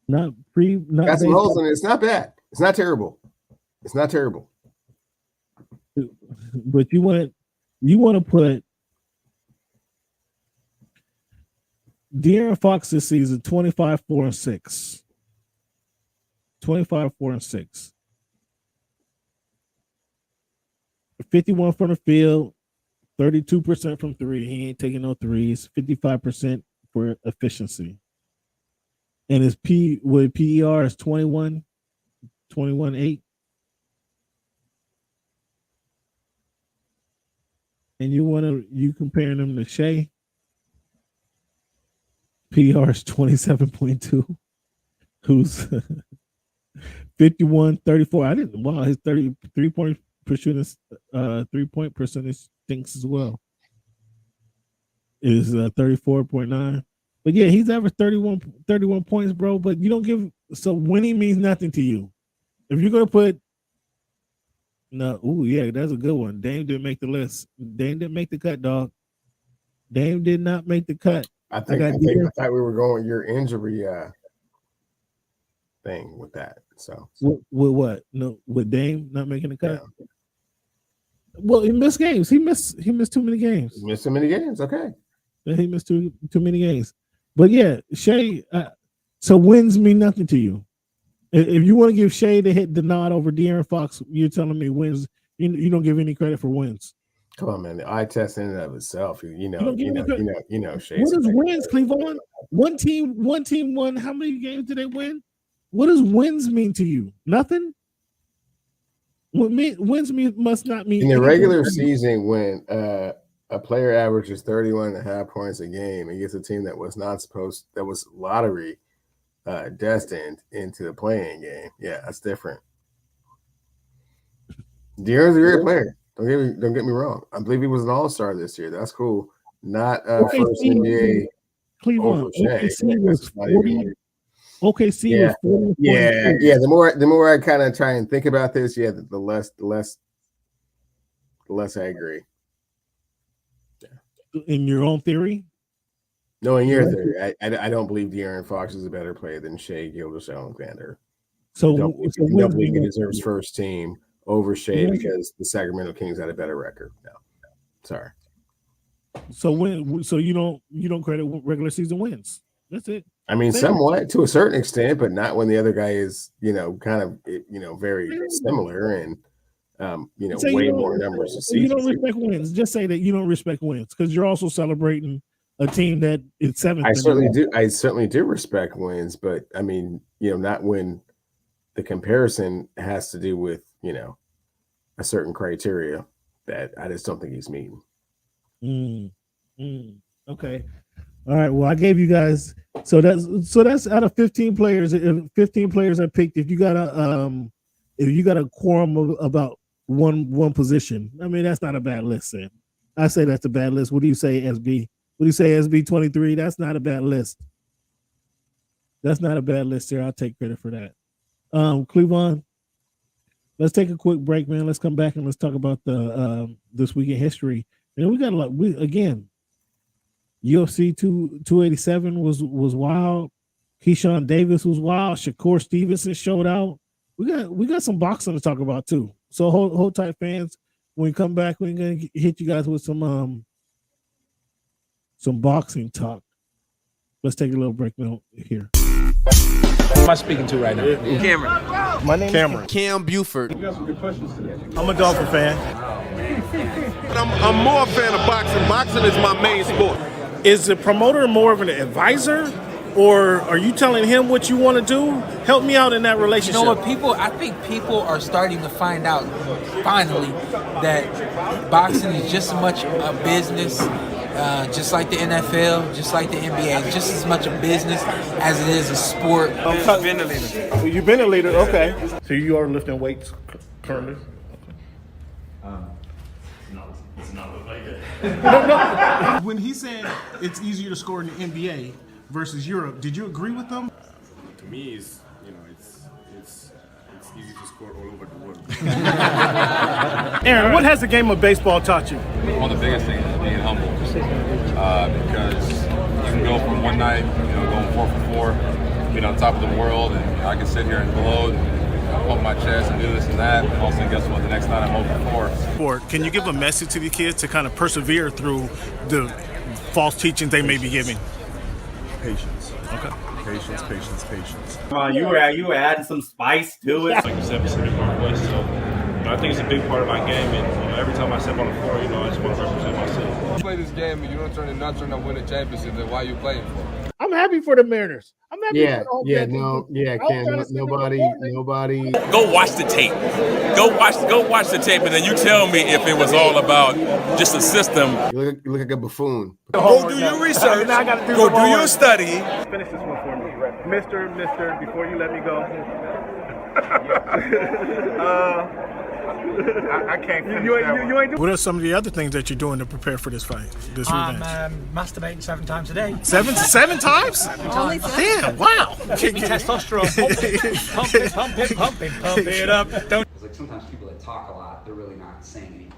Got some holes in it. It's not bad. It's not terrible. It's not terrible. But you want to put De'Aaron Fox this season 25-4-6. 25-4-6. 51 from the field, 32% from 3. He ain't taking no threes. 55% for efficiency. And his PER is 21.8. And you comparing them to Shea. PER is 27.2. Who's 51-34. His 33-point percentage 3-point percentage stinks as well. Is 34.9. But yeah, he's averaged 31 points, bro. But you don't give, so winning means nothing to you. If you're gonna put that's a good one. Dame didn't make the list. Dame didn't make the cut, dog. Dame did not make the cut. I thought we were going your injury thing with that. So with what? No, with Dame not making the cut. Yeah. Well, he missed games. He missed too many games. Missed too many games. Okay. He missed too many games. But yeah, Shea, So wins mean nothing to you. If you want to give Shea the nod over De'Aaron Fox, you're telling me wins. You don't give any credit for wins. Come on, man. The eye test in and of itself. Shea. What is wins, Cleveland? One team won. How many games did they win? What does wins mean to you? Nothing. Wins must not mean in the regular season when a player averages 31.5 points a game and gets a team that was lottery destined into the playing game. Yeah, that's different. De'Aaron's a great player. Don't get me wrong. I believe he was an all-star this year. That's cool. Not first NBA Cleveland. OKC yeah. was 40. Yeah. The more I kind of try and think about this, the less I agree. In your own theory? No, in your theory. I don't believe De'Aaron Fox is a better player than Shea Gilgeous-Alexander. So I don't believe he deserves first team over Shea because the Sacramento Kings had a better record. No. Sorry. So you don't credit regular season wins. That's it. I mean, somewhat to a certain extent, but not when the other guy is, kind of, very similar and, way more numbers of seasons. You don't respect wins. Just say that you don't respect wins because you're also celebrating a team that is seventh. I certainly do respect wins, but I mean, not when the comparison has to do with, a certain criteria that I just don't think he's meeting. Okay. All right. Well, I gave you guys so that's out of 15 players. 15 players I picked. If you got a quorum of about one position, I mean that's not a bad list. Sam. I say that's a bad list. What do you say, SB? What do you say, SB 23? That's not a bad list. That's not a bad list here. I'll take credit for that. Cleveland, let's take a quick break, man. Let's come back and let's talk about the this week in history. And we got a lot. UFC 287 was wild. Keyshawn Davis was wild. Shakur Stevenson showed out. We got some boxing to talk about too. So hold tight, fans. When we come back, we're gonna hit you guys with some boxing talk. Let's take a little break now here. Who am I speaking to right now? Cameron. My name's Cameron. Cam Buford. I'm a Dolphin fan. I'm more a fan of boxing. Boxing is my main sport. Is the promoter more of an advisor, or are you telling him what you want to do? Help me out in that relationship. You know what, I think people are starting to find out, finally, that boxing is just as much a business, just like the NFL, just like the NBA, just as much a business as it is a sport. I've been a leader. So you've been a leader, okay. So you are lifting weights currently? No. When he said it's easier to score in the NBA versus Europe, did you agree with them? To me, it's easy to score all over the world. Aaron, what has the game of baseball taught you? One of the biggest things is being humble, because you can go from one night, going 4 for 4, being on top of the world, and I can sit here and gloat and pump my chest and do this and that. And also, guess what? The next night I'm 0 for 4. Can you give a message to the kids to kind of persevere through the false teachings they may be giving? Patience. Okay. Patience. Come on, you were adding some spice to it. Like you said, Pacific Northwest. So, I think it's a big part of my game. And every time I step on the floor, I just want to represent my city. You play this game and you don't turn to win a championship, then why are you playing for? I'm happy for the Mariners. I'm happy for the whole Ken, nobody. Go watch the tape. Go watch the tape, and then you tell me if it was all about just a system. You look like a buffoon. Go do your research. Go do your study. Finish this one for me. Mister, before you let me go. I can't finish that one. What are some of the other things that you're doing to prepare for this fight, this rematch? Masturbating 7 times a day. Seven times? Only Damn, wow. Give me testosterone. Pump it up. Don't. Like sometimes people that talk a lot, they're really not saying anything.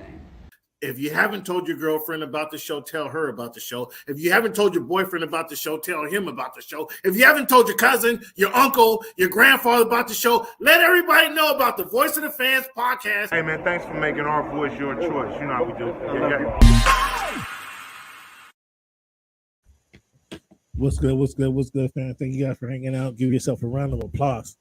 If you haven't told your girlfriend about the show, tell her about the show. If you haven't told your boyfriend about the show, tell him about the show. If you haven't told your cousin, your uncle, your grandfather about the show, let everybody know about the Voice of the Fans podcast. Hey, man, thanks for making our voice your choice. You know how we do. Yeah. What's good? What's good? What's good, fam? Thank you guys for hanging out. Give yourself a round of applause.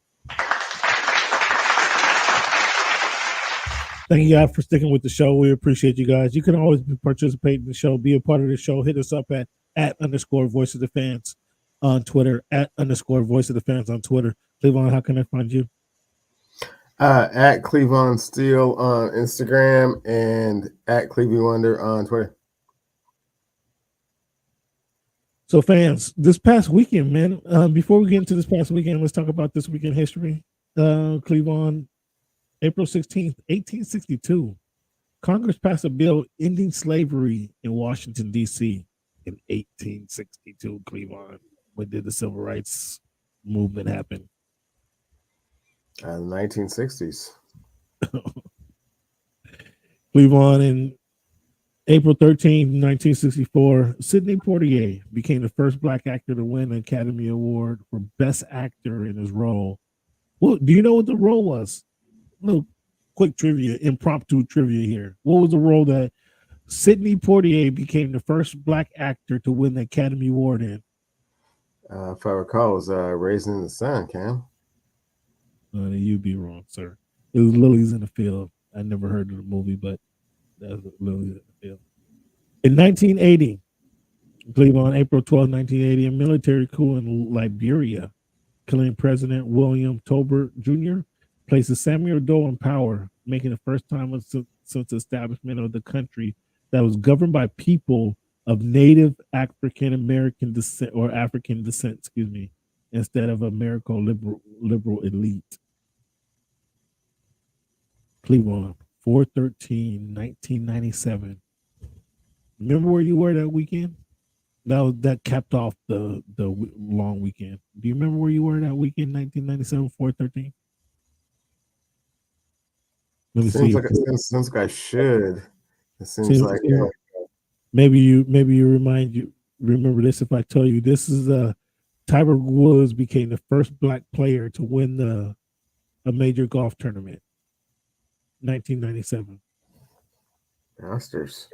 Thank you guys for sticking with the show. We appreciate you guys. You can always participate in the show, be a part of the show. Hit us up at @_Voice of the Fans on Twitter, @_Voice of the Fans on Twitter. Cleavon, how can I find you? At Cleavon Steele on Instagram and at Clevie Wonder on Twitter. So, fans, this past weekend, man, before we get into this past weekend, let's talk about this weekend history. Cleavon, April 16th, 1862, Congress passed a bill ending slavery in Washington, D.C. in 1862, Cleavon. When did the Civil Rights Movement happen? The 1960s. Cleavon, in April 13, 1964, Sidney Poitier became the first Black actor to win an Academy Award for Best Actor in his role. Well, do you know what the role was? Little quick trivia, impromptu trivia here. What was the role that Sidney Poitier became the first Black actor to win the Academy Award in? If I recall, it was Raising in the Sun, Cam. You'd be wrong, sir. It was Lilies in the Field. I never heard of the movie, but that was Lilies in the Field. In 1980, Cleavon, April 12, 1980, a military coup in Liberia, killing President William Tolbert Jr., places Samuel Doe in power, making the first time since the establishment of the country that was governed by people of Native African American descent or African descent, instead of American liberal elite. Cleavon, 4/13/1997. Remember where you were that weekend? That capped off the long weekend. Do you remember where you were that weekend, 1997, 4/13? Let me see. Seems like I should. It seems like maybe you remember this if I tell you this is Tiger Woods became the first Black player to win a major golf tournament. 1997. Masters.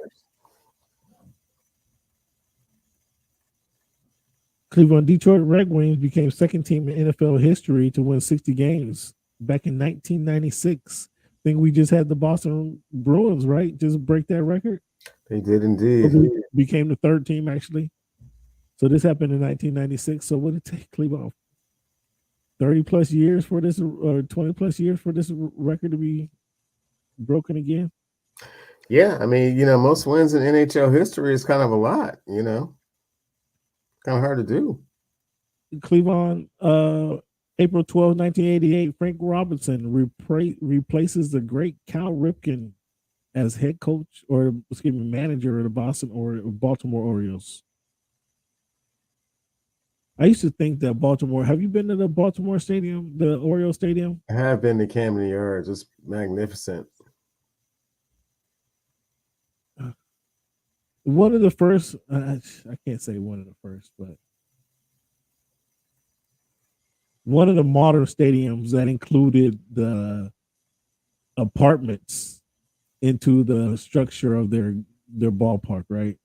Cleveland Detroit Red Wings became second team in NFL history to win 60 games back in 1996. I think we just had the Boston Bruins, right? Just break that record. They did indeed. Became the third team, actually. So this happened in 1996. So what did it take, Cleveland? 30 plus years for this, or 20 plus years for this record to be broken again? Yeah, I mean, most wins in NHL history is kind of a lot, kind of hard to do. Cleveland, April 12, 1988, Frank Robinson replaces the great Cal Ripken as head coach or manager of the Baltimore Orioles. I used to think that Baltimore. Have you been to the Baltimore Stadium, the Oriole Stadium? I have been to Camden Yards. It's magnificent. One of the first, I can't say one of the first, but one of the modern stadiums that included the apartments into the structure of their ballpark, right?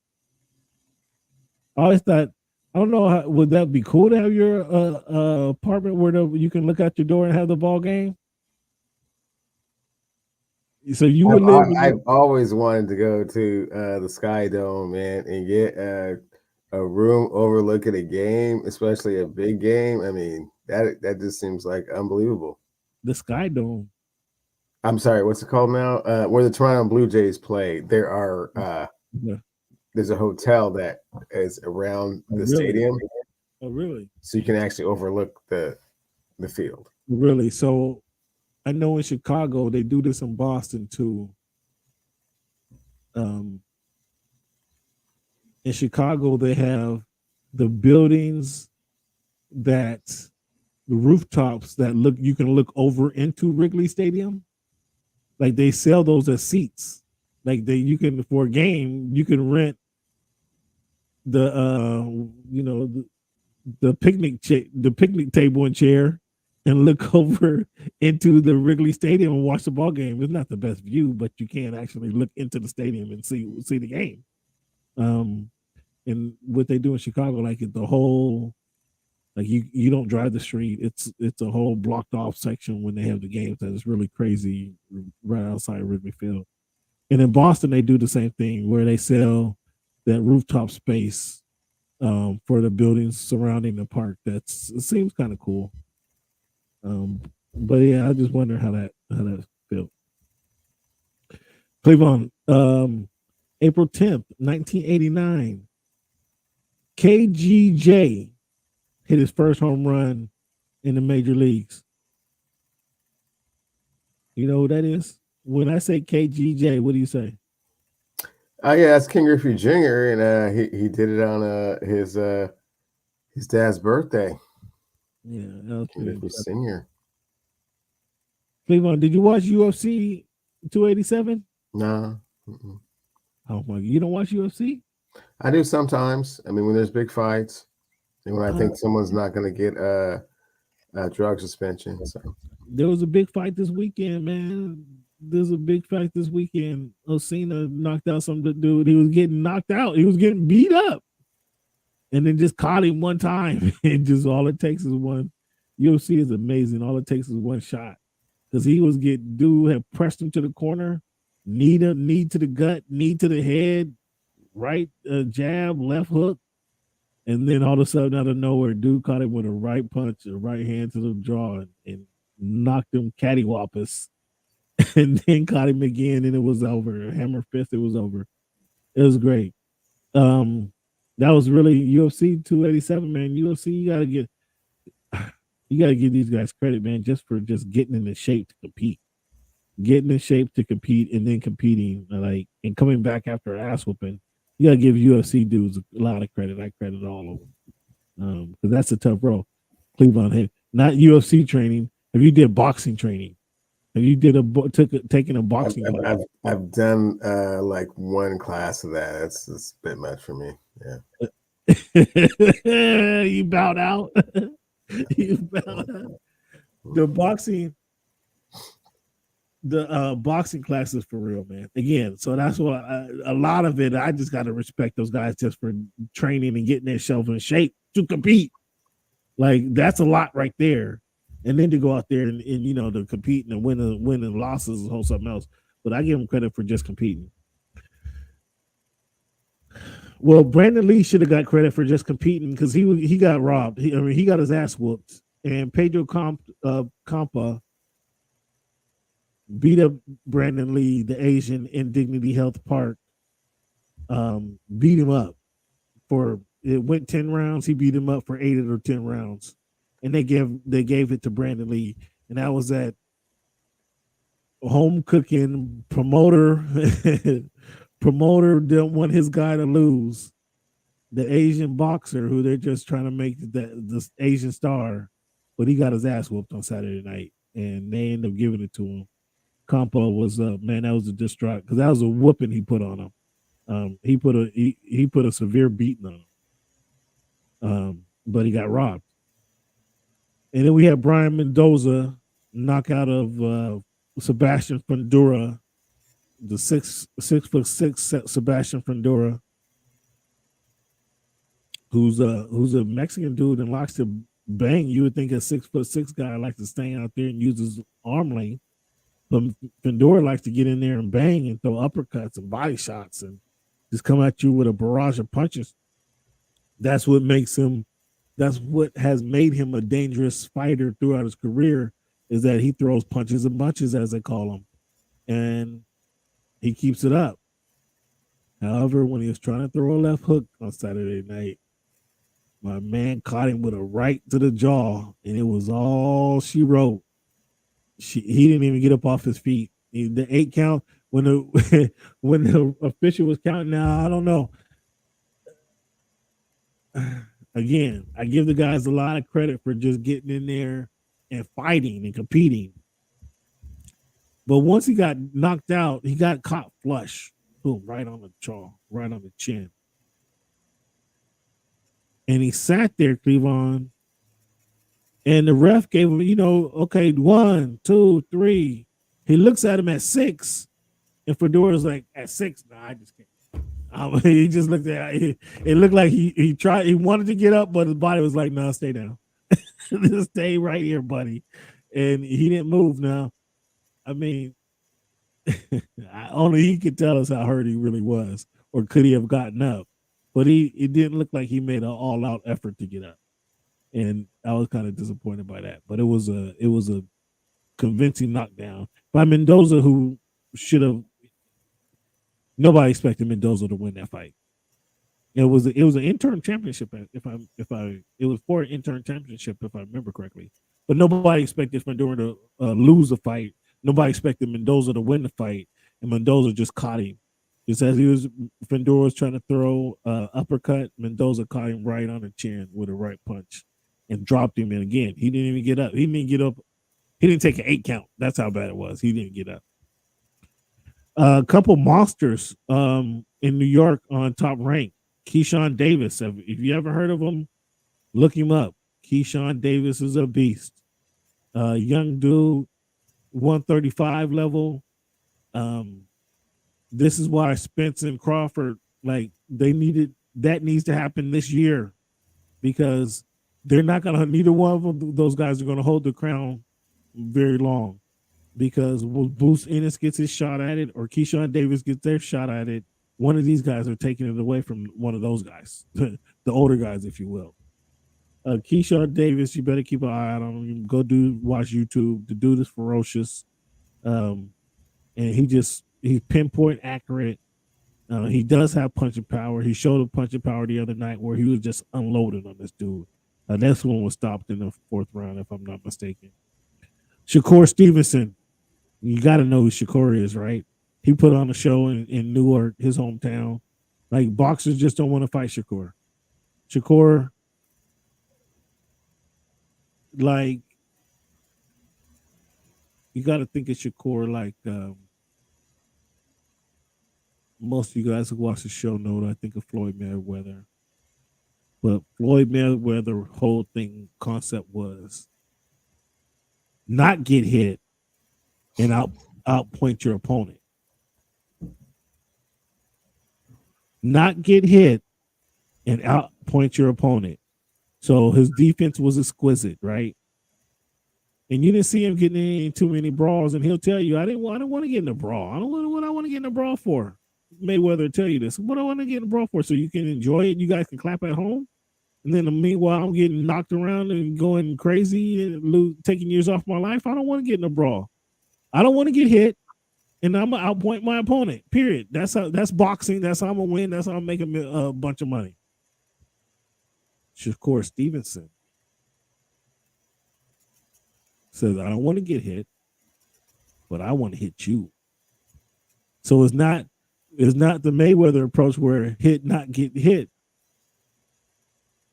I always thought, I don't know, would that be cool to have your apartment where you can look out your door and have the ball game? So you would live. I've always wanted to go to the Sky Dome, man, and get a room overlooking a game, especially a big game. I mean, that just seems like unbelievable. The Sky Dome. I'm sorry, what's it called now? Where the Toronto Blue Jays play, there are there's a hotel that is around the stadium. Oh, really? So you can actually overlook the field. Really? So I know in Chicago they do this in Boston too. In Chicago, they have the buildings the rooftops that you can look over into Wrigley Stadium. Like they sell those as seats. Like for a game, you can rent the picnic table and chair and look over into the Wrigley Stadium and watch the ball game. It's not the best view, but you can actually look into the stadium and see the game. And what they do in Chicago, like the whole, like you don't drive the street. It's a whole blocked off section when they have the games that is really crazy right outside Wrigley Field. And in Boston, they do the same thing where they sell that rooftop space for the buildings surrounding the park. It seems kind of cool. But yeah, I just wonder how that feels. Cleveland, April 10th, 1989. KGJ hit his first home run in the major leagues. You know who that is? When I say KGJ, what do you say? Oh yeah, that's King Griffey Jr. and he did it on his dad's birthday. Yeah, that was King Griffey Sr. Cleveland, did you watch UFC 287? No. Oh my! You don't watch UFC? I do sometimes. I mean, when there's big fights, and when I think someone's not going to get a drug suspension. So there was a big fight this weekend, man. There's a big fight this weekend. Osina knocked out some dude. He was getting knocked out. He was getting beat up, and then just caught him one time. And just all it takes is one. UFC is amazing. All it takes is one shot, because he was dude had pressed him to the corner, knee to the gut, knee to the head, right jab, left hook, and then all of a sudden out of nowhere, dude caught him with a right punch, a right hand to the jaw, and knocked him cattywampus, and then caught him again, and it was over. Hammer fist, it was over. It was great. That was really UFC 287, man. UFC, you gotta give these guys credit, man, just for just getting in the shape to compete. Getting in shape to compete and then competing, and coming back after ass whooping. You gotta give UFC dudes a lot of credit. I credit all of them. Because that's a tough role. Cleveland had not UFC training. Have you did boxing training? Have you taken a boxing class? I've done like one class of that. It's a bit much for me. Yeah. You bowed out. You bowed out. The boxing classes for real, man. Again, so that's why a lot of it, I just got to respect those guys just for training and getting themselves in shape to compete. Like, that's a lot right there. And then to go out there and to compete and win and losses is whole something else. But I give them credit for just competing. Well, Brandon Lee should have got credit for just competing because he got robbed. He got his ass whooped. And Pedro Campa beat up Brandon Lee, the Asian, in Dignity Health Park. Beat him up it went 10 rounds. He beat him up for 8 or 10 rounds, and they gave it to Brandon Lee, and that was that home cooking promoter. Promoter didn't want his guy to lose. The Asian boxer who they're just trying to make this Asian star, but he got his ass whooped on Saturday night, and they ended up giving it to him. Campa was man, that was a distraught because that was a whooping he put on him. He put a severe beating on him, but he got robbed. And then we had Brian Mendoza knockout of Sebastian Fundora, the 6'6" Sebastian Fundora, who's a Mexican dude and likes to bang. You would think a 6'6" guy likes to stay out there and use his arm length. But Fundora likes to get in there and bang and throw uppercuts and body shots and just come at you with a barrage of punches. That's what has made him a dangerous fighter throughout his career, is that he throws punches and bunches, as they call them. And he keeps it up. However, when he was trying to throw a left hook on Saturday night, my man caught him with a right to the jaw, and it was all she wrote. He didn't even get up off his feet. The 8 count, when the official was counting, now I don't know. Again, I give the guys a lot of credit for just getting in there and fighting and competing. But once he got knocked out, he got caught flush. Boom, right on the jaw, right on the chin. And he sat there, Cleavon. And the ref gave him, okay, 1, 2, 3. He looks at him at 6. And Fedora's like, at 6? No, I just can't. He just looked at it. It looked like he tried. He wanted to get up, but his body was like, "No, stay down. Just stay right here, buddy." And he didn't move. Now, I mean, only he could tell us how hurt he really was, or could he have gotten up? But it didn't look like he made an all-out effort to get up, and I was kind of disappointed by that. But it was a convincing knockdown by Mendoza, who should have. Nobody expected Mendoza to win that fight. It was an interim championship. It was for an interim championship if I remember correctly. But nobody expected Fedor to lose the fight. Nobody expected Mendoza to win the fight, and Mendoza just caught him. Just as Fedor was trying to throw uppercut, Mendoza caught him right on the chin with a right punch, and dropped him. And again, he didn't even get up. He didn't get up. He didn't take an 8 count. That's how bad it was. He didn't get up. A couple monsters in New York on Top Rank. Keyshawn Davis. If you ever heard of him, look him up. Keyshawn Davis is a beast. Young dude, 135 level. This is why Spence and Crawford, like, that needs to happen this year, because they're not gonna. Neither one of them, those guys are gonna hold the crown very long. Because Bruce Ennis gets his shot at it, or Keyshawn Davis gets their shot at it, one of these guys are taking it away from one of those guys, the older guys, if you will. Keyshawn Davis, you better keep an eye out on him. Go watch YouTube. The dude is ferocious, and he's pinpoint accurate. He does have punching power. He showed a punching power the other night where he was just unloading on this dude. This one was stopped in the 4th round, if I'm not mistaken. Shakur Stevenson. You got to know who Shakur is, right? He put on a show in Newark, his hometown. Like, boxers just don't want to fight Shakur. Shakur, like, you got to think of Shakur like most of you guys who watch the show know. I think of Floyd Mayweather. But Floyd Mayweather whole concept was not get hit and outpoint your opponent. Not get hit and outpoint your opponent. So his defense was exquisite, right? And you didn't see him getting in too many brawls, and he'll tell you, I don't want to get in a brawl. I don't want what I want to get in a brawl for. Mayweather will tell you this. What do I want to get in a brawl for? So you can enjoy it. You guys can clap at home. And then meanwhile, I'm getting knocked around and going crazy and taking years off my life. I don't want to get in a brawl. I don't want to get hit, and I'm gonna outpoint my opponent. Period. That's boxing. That's how I'm gonna win. That's how I'm making a bunch of money. Shakur Stevenson says, I don't want to get hit, but I want to hit you. So it's not the Mayweather approach where hit, not get hit.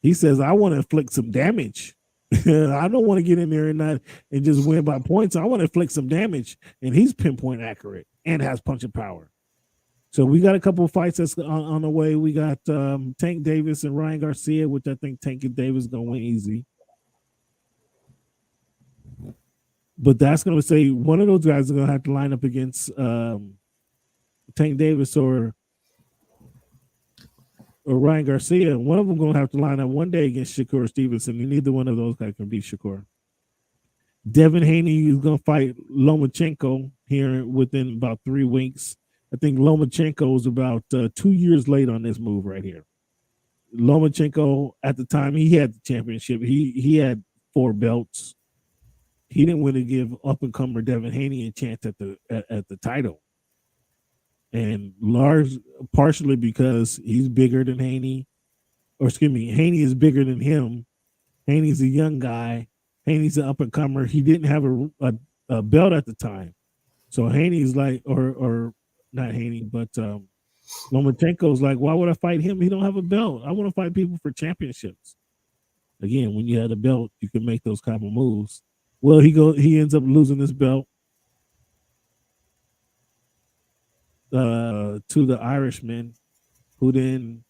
He says, I want to inflict some damage. I don't want to get in there and just win by points. I want to inflict some damage. And he's pinpoint accurate and has punching power. So we got a couple of fights that's on the way. We got Tank Davis and Ryan Garcia, which I think Tank and Davis going to win easy. But that's going to say one of those guys is going to have to line up against Tank Davis or Ryan Garcia. One of them going to have to line up one day against Shakur Stevenson, and neither one of those guys can beat Shakur. Devin Haney is going to fight Lomachenko here within about 3 weeks. I think Lomachenko is about 2 years late on this move right here. Lomachenko, at the time, he had the championship. He had 4 belts. He didn't want to give up-and-comer Devin Haney a chance at the title. And partially because he's bigger than Haney. Or excuse me, Haney is bigger than him. Haney's a young guy. Haney's an up-and-comer. He didn't have a belt at the time. So Haney's like, or not Haney, but Lomachenko's like, why would I fight him? He don't have a belt. I want to fight people for championships. Again, when you have a belt, you can make those kind of moves. Well, he ends up losing his belt to the Irishman, who then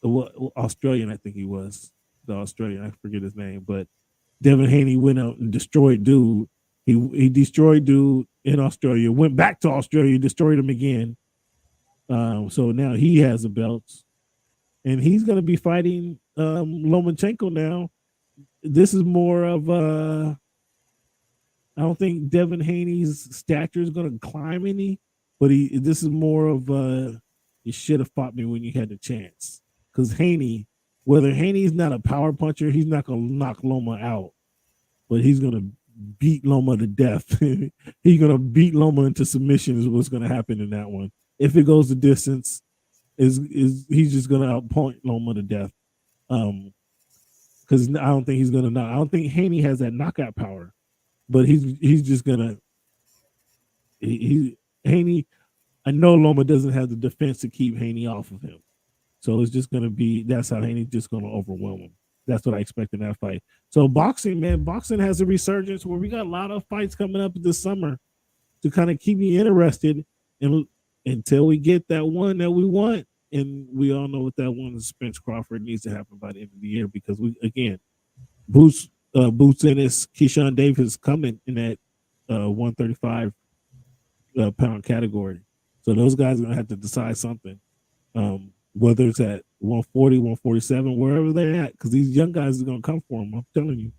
Australian, I think he was the Australian. I forget his name, but Devin Haney went out and destroyed dude. He destroyed dude in Australia. Went back to Australia, destroyed him again. So now he has the belts, and he's going to be fighting Lomachenko now. This is more of I don't think Devin Haney's stature is going to climb any, but this is more of you should have fought me when you had the chance. Because Haney, whether Haney's not a power puncher, he's not going to knock Loma out, but he's going to beat Loma to death. He's going to beat Loma into submission is what's going to happen in that one. If it goes the distance, is he's just going to outpoint Loma to death. Because I don't think he's going to knock. I don't think Haney has that knockout power, but he's just going to Haney. I know Loma doesn't have the defense to keep Haney off of him. So it's just going to be, that's how Haney's just going to overwhelm him. That's what I expect in that fight. So boxing has a resurgence where we got a lot of fights coming up this summer to kind of keep me interested until we get that one that we want. And we all know what that one is. Spence Crawford needs to happen by the end of the year because Boots Ennis, Keyshawn Davis coming in that 135 pound category. So those guys are going to have to decide something. Whether it's at 140, 147, wherever they're at, because these young guys are going to come for them. I'm telling you.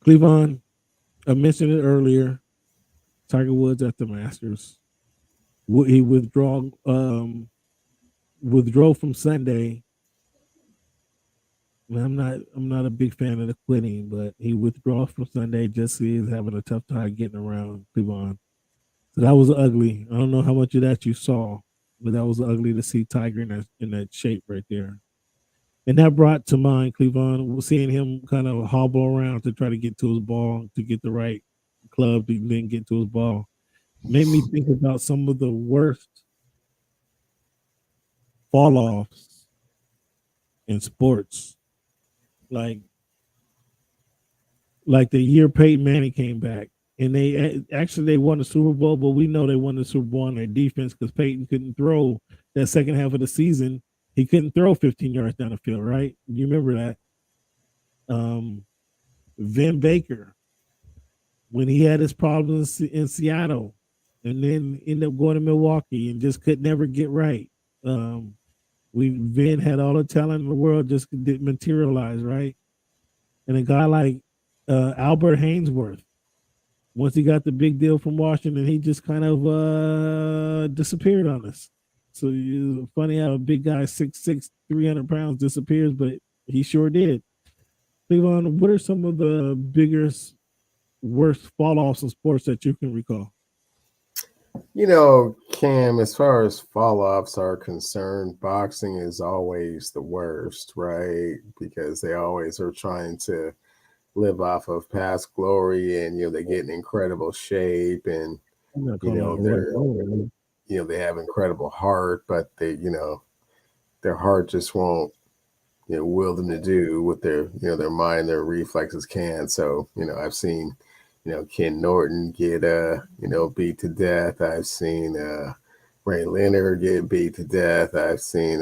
Cleavon, I mentioned it earlier. Tiger Woods at the Masters. He withdrew from Sunday. I'm not a big fan of the quitting, but he withdrew from Sunday just so he's having a tough time getting around Cleavon. So that was ugly. I don't know how much of that you saw, but that was ugly to see Tiger in that shape right there. And that brought to mind Cleavon, seeing him kind of hobble around to try to get to his ball, to get the right club to then get to his ball. Made me think about some of the worst fall-offs in sports. Like the year Peyton Manning came back. And they won the Super Bowl, but we know they won the Super Bowl on their defense because Peyton couldn't throw that second half of the season. He couldn't throw 15 yards down the field, right? You remember that? Vin Baker, when he had his problems in Seattle and then ended up going to Milwaukee and just could never get right. Vin had all the talent in the world, just didn't materialize, right? And a guy like Albert Hainsworth, once he got the big deal from Washington, he just kind of disappeared on us. So it's funny how a big guy, 6'6", 300 pounds, disappears, but he sure did. Cleavon, what are some of the biggest, worst fall-offs in sports that you can recall? You know, Cam, as far as fall-offs are concerned, boxing is always the worst, right? Because they always are trying to live off of past glory, and they get in incredible shape, and they have incredible heart, but their heart just won't will them to do what their mind, their reflexes can. So I've seen Ken Norton get beat to death. I've seen Ray Leonard get beat to death. I've seen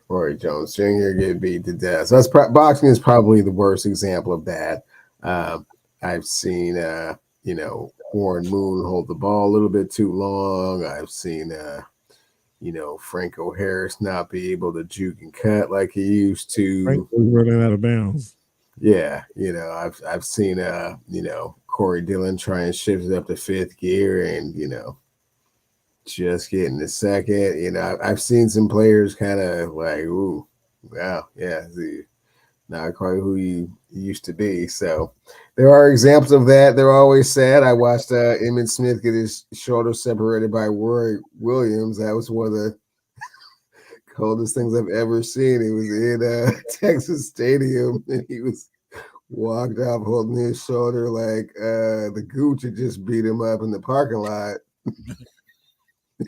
Roy Jones Jr. get beat to death. So boxing is probably the worst example of that. I've seen Warren Moon hold the ball a little bit too long. I've seen Franco Harris not be able to juke and cut like he used to. Frank was running out of bounds. Yeah, I've seen Corey Dillon try and shift it up to fifth gear and just getting the second. I've seen some players kind of like, ooh, wow, yeah, not quite who you used to be. So there are examples of that. They're always sad. I watched Emmitt Smith get his shoulder separated by Roy Williams. That was one of the coldest things I've ever seen. It was in Texas Stadium, and he was walked off holding his shoulder like the Gooch had just beat him up in the parking lot.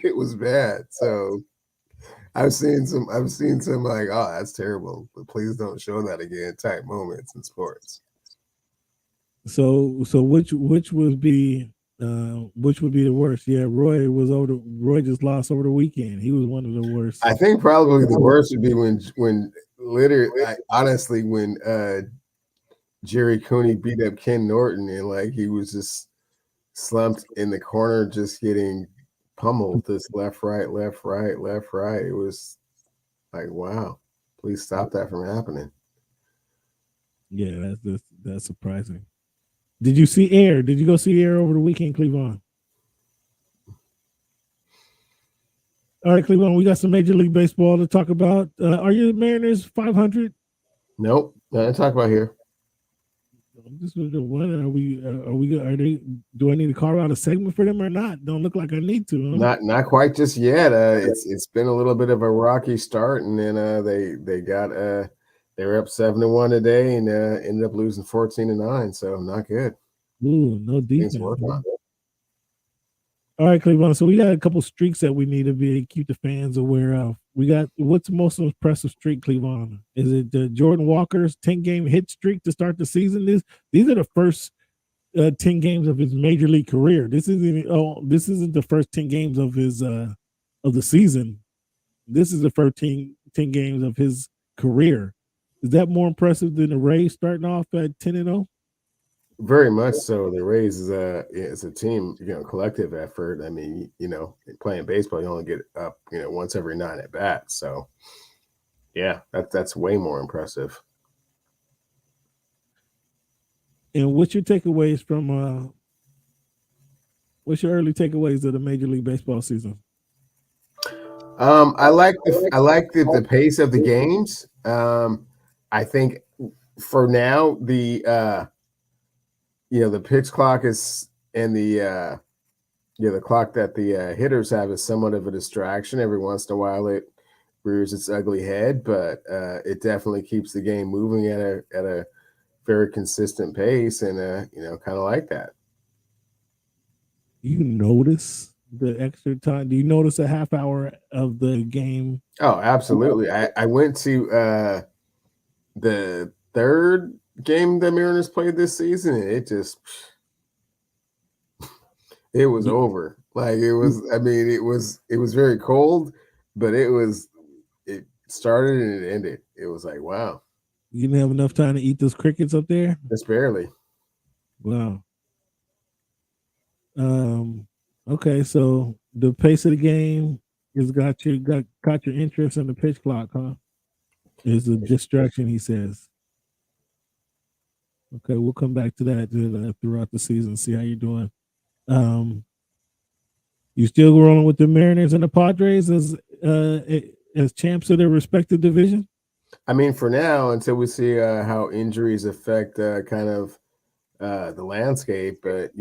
It was bad. So I've seen some like, oh, that's terrible, but please don't show that again type moments in sports. So which would be the worst? Yeah, Roy just lost over the weekend. He was one of the worst. I think probably the worst would be when honestly when Jerry Cooney beat up Ken Norton and like he was just slumped in the corner, just getting pummeled. This left, right, left, right, left, right. It was like, wow, please stop that from happening. Yeah, that's surprising. Did you see Air? Did you go see Air over the weekend, Cleveland? All right, Cleveland, we got some Major League Baseball to talk about. Are your Mariners 500? Nope, nothing to talk about here. This was the one. Are they? Do I need to carve out a segment for them or not? Don't look like I need to. Huh? Not quite just yet. It's been a little bit of a rocky start, and then they were up 7-1 today, and ended up losing 14-9. So not good. Ooh, no defense. All right, Cleveland. So we got a couple streaks that we need to keep the fans aware of. We got, what's the most impressive streak, Cleveland? Is it the Jordan Walker's 10-game hit streak to start the season? These are the first 10 games of his major league career. This isn't the first 10 games of his of the season. This is the first 10 games of his career. Is that more impressive than the Rays starting off at 10-0? Very much so. The Rays is a team, collective effort. I mean, playing baseball, you only get up, once every 9 at bats. So, yeah, that's way more impressive. And what's your takeaways from? What's your early takeaways of the Major League Baseball season? I like the pace of the games. I think for now the pitch clock is and the clock that the hitters have is somewhat of a distraction. Every once in a while it rears its ugly head, but it definitely keeps the game moving at a very consistent pace, and kind of like that. You notice the extra time? Do you notice a half hour of the game? Oh, absolutely. I went to the third game the Mariners played this season, and it was over. Like it was very cold, but it started and it ended. It was like, wow. You didn't have enough time to eat those crickets up there? Just barely. Wow. Okay, so the pace of the game has got your interest in the pitch clock, huh? It's a distraction, he says. Okay, we'll come back to that throughout the season, see how you're doing. You still rolling with the Mariners and the Padres as champs of their respective division? I mean, for now, until we see how injuries affect the landscape, but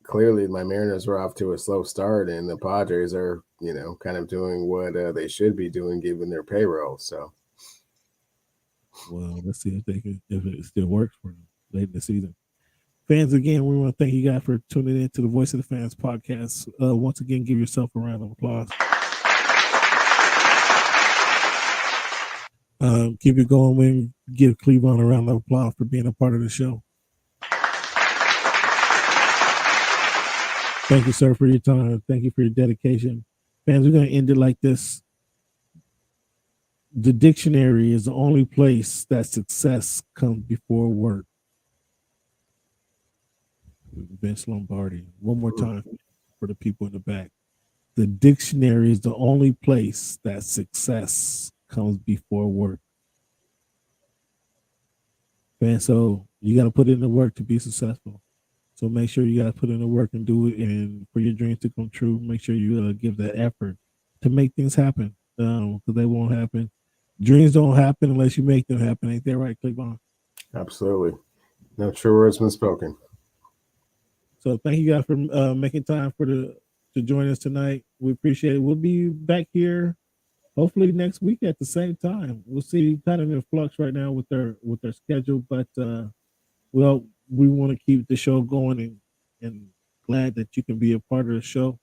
clearly my Mariners are off to a slow start, and the Padres are kind of doing what they should be doing given their payroll. So. Well, let's see if it still works for them late in the season. Fans, again, we want to thank you guys for tuning in to the Voice of the Fans podcast. Once again, give yourself a round of applause. Keep it going. We give Cleveland a round of applause for being a part of the show. Thank you, sir, for your time. Thank you for your dedication. Fans, we're going to end it like this. The dictionary is the only place that success comes before work. Vince Lombardi. One more time for the people in the back. The dictionary is the only place that success comes before work. And so you got to put in the work to be successful. So make sure you got to put in the work and do it. And for your dreams to come true, make sure you give that effort to make things happen. Because they won't happen. Dreams don't happen unless you make them happen. Ain't that right, Cleveland? Absolutely. No true words been spoken. So thank you guys for making time to join us tonight. We appreciate it. We'll be back here hopefully next week at the same time. We'll see, kind of in flux right now with their schedule, but we want to keep the show going and glad that you can be a part of the show.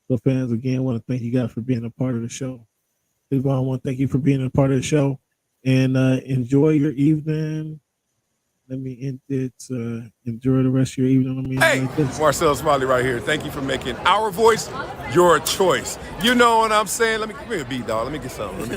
So fans, again, want to thank you guys for being a part of the show. Cleveland, I want to thank you for being a part of the show, and enjoy your evening. Let me end it. Enjoy the rest of your evening. Hey, Marcel Smiley right here. Thank you for making our voice your choice. You know what I'm saying? Let me give me a beat, dog. Let me get something.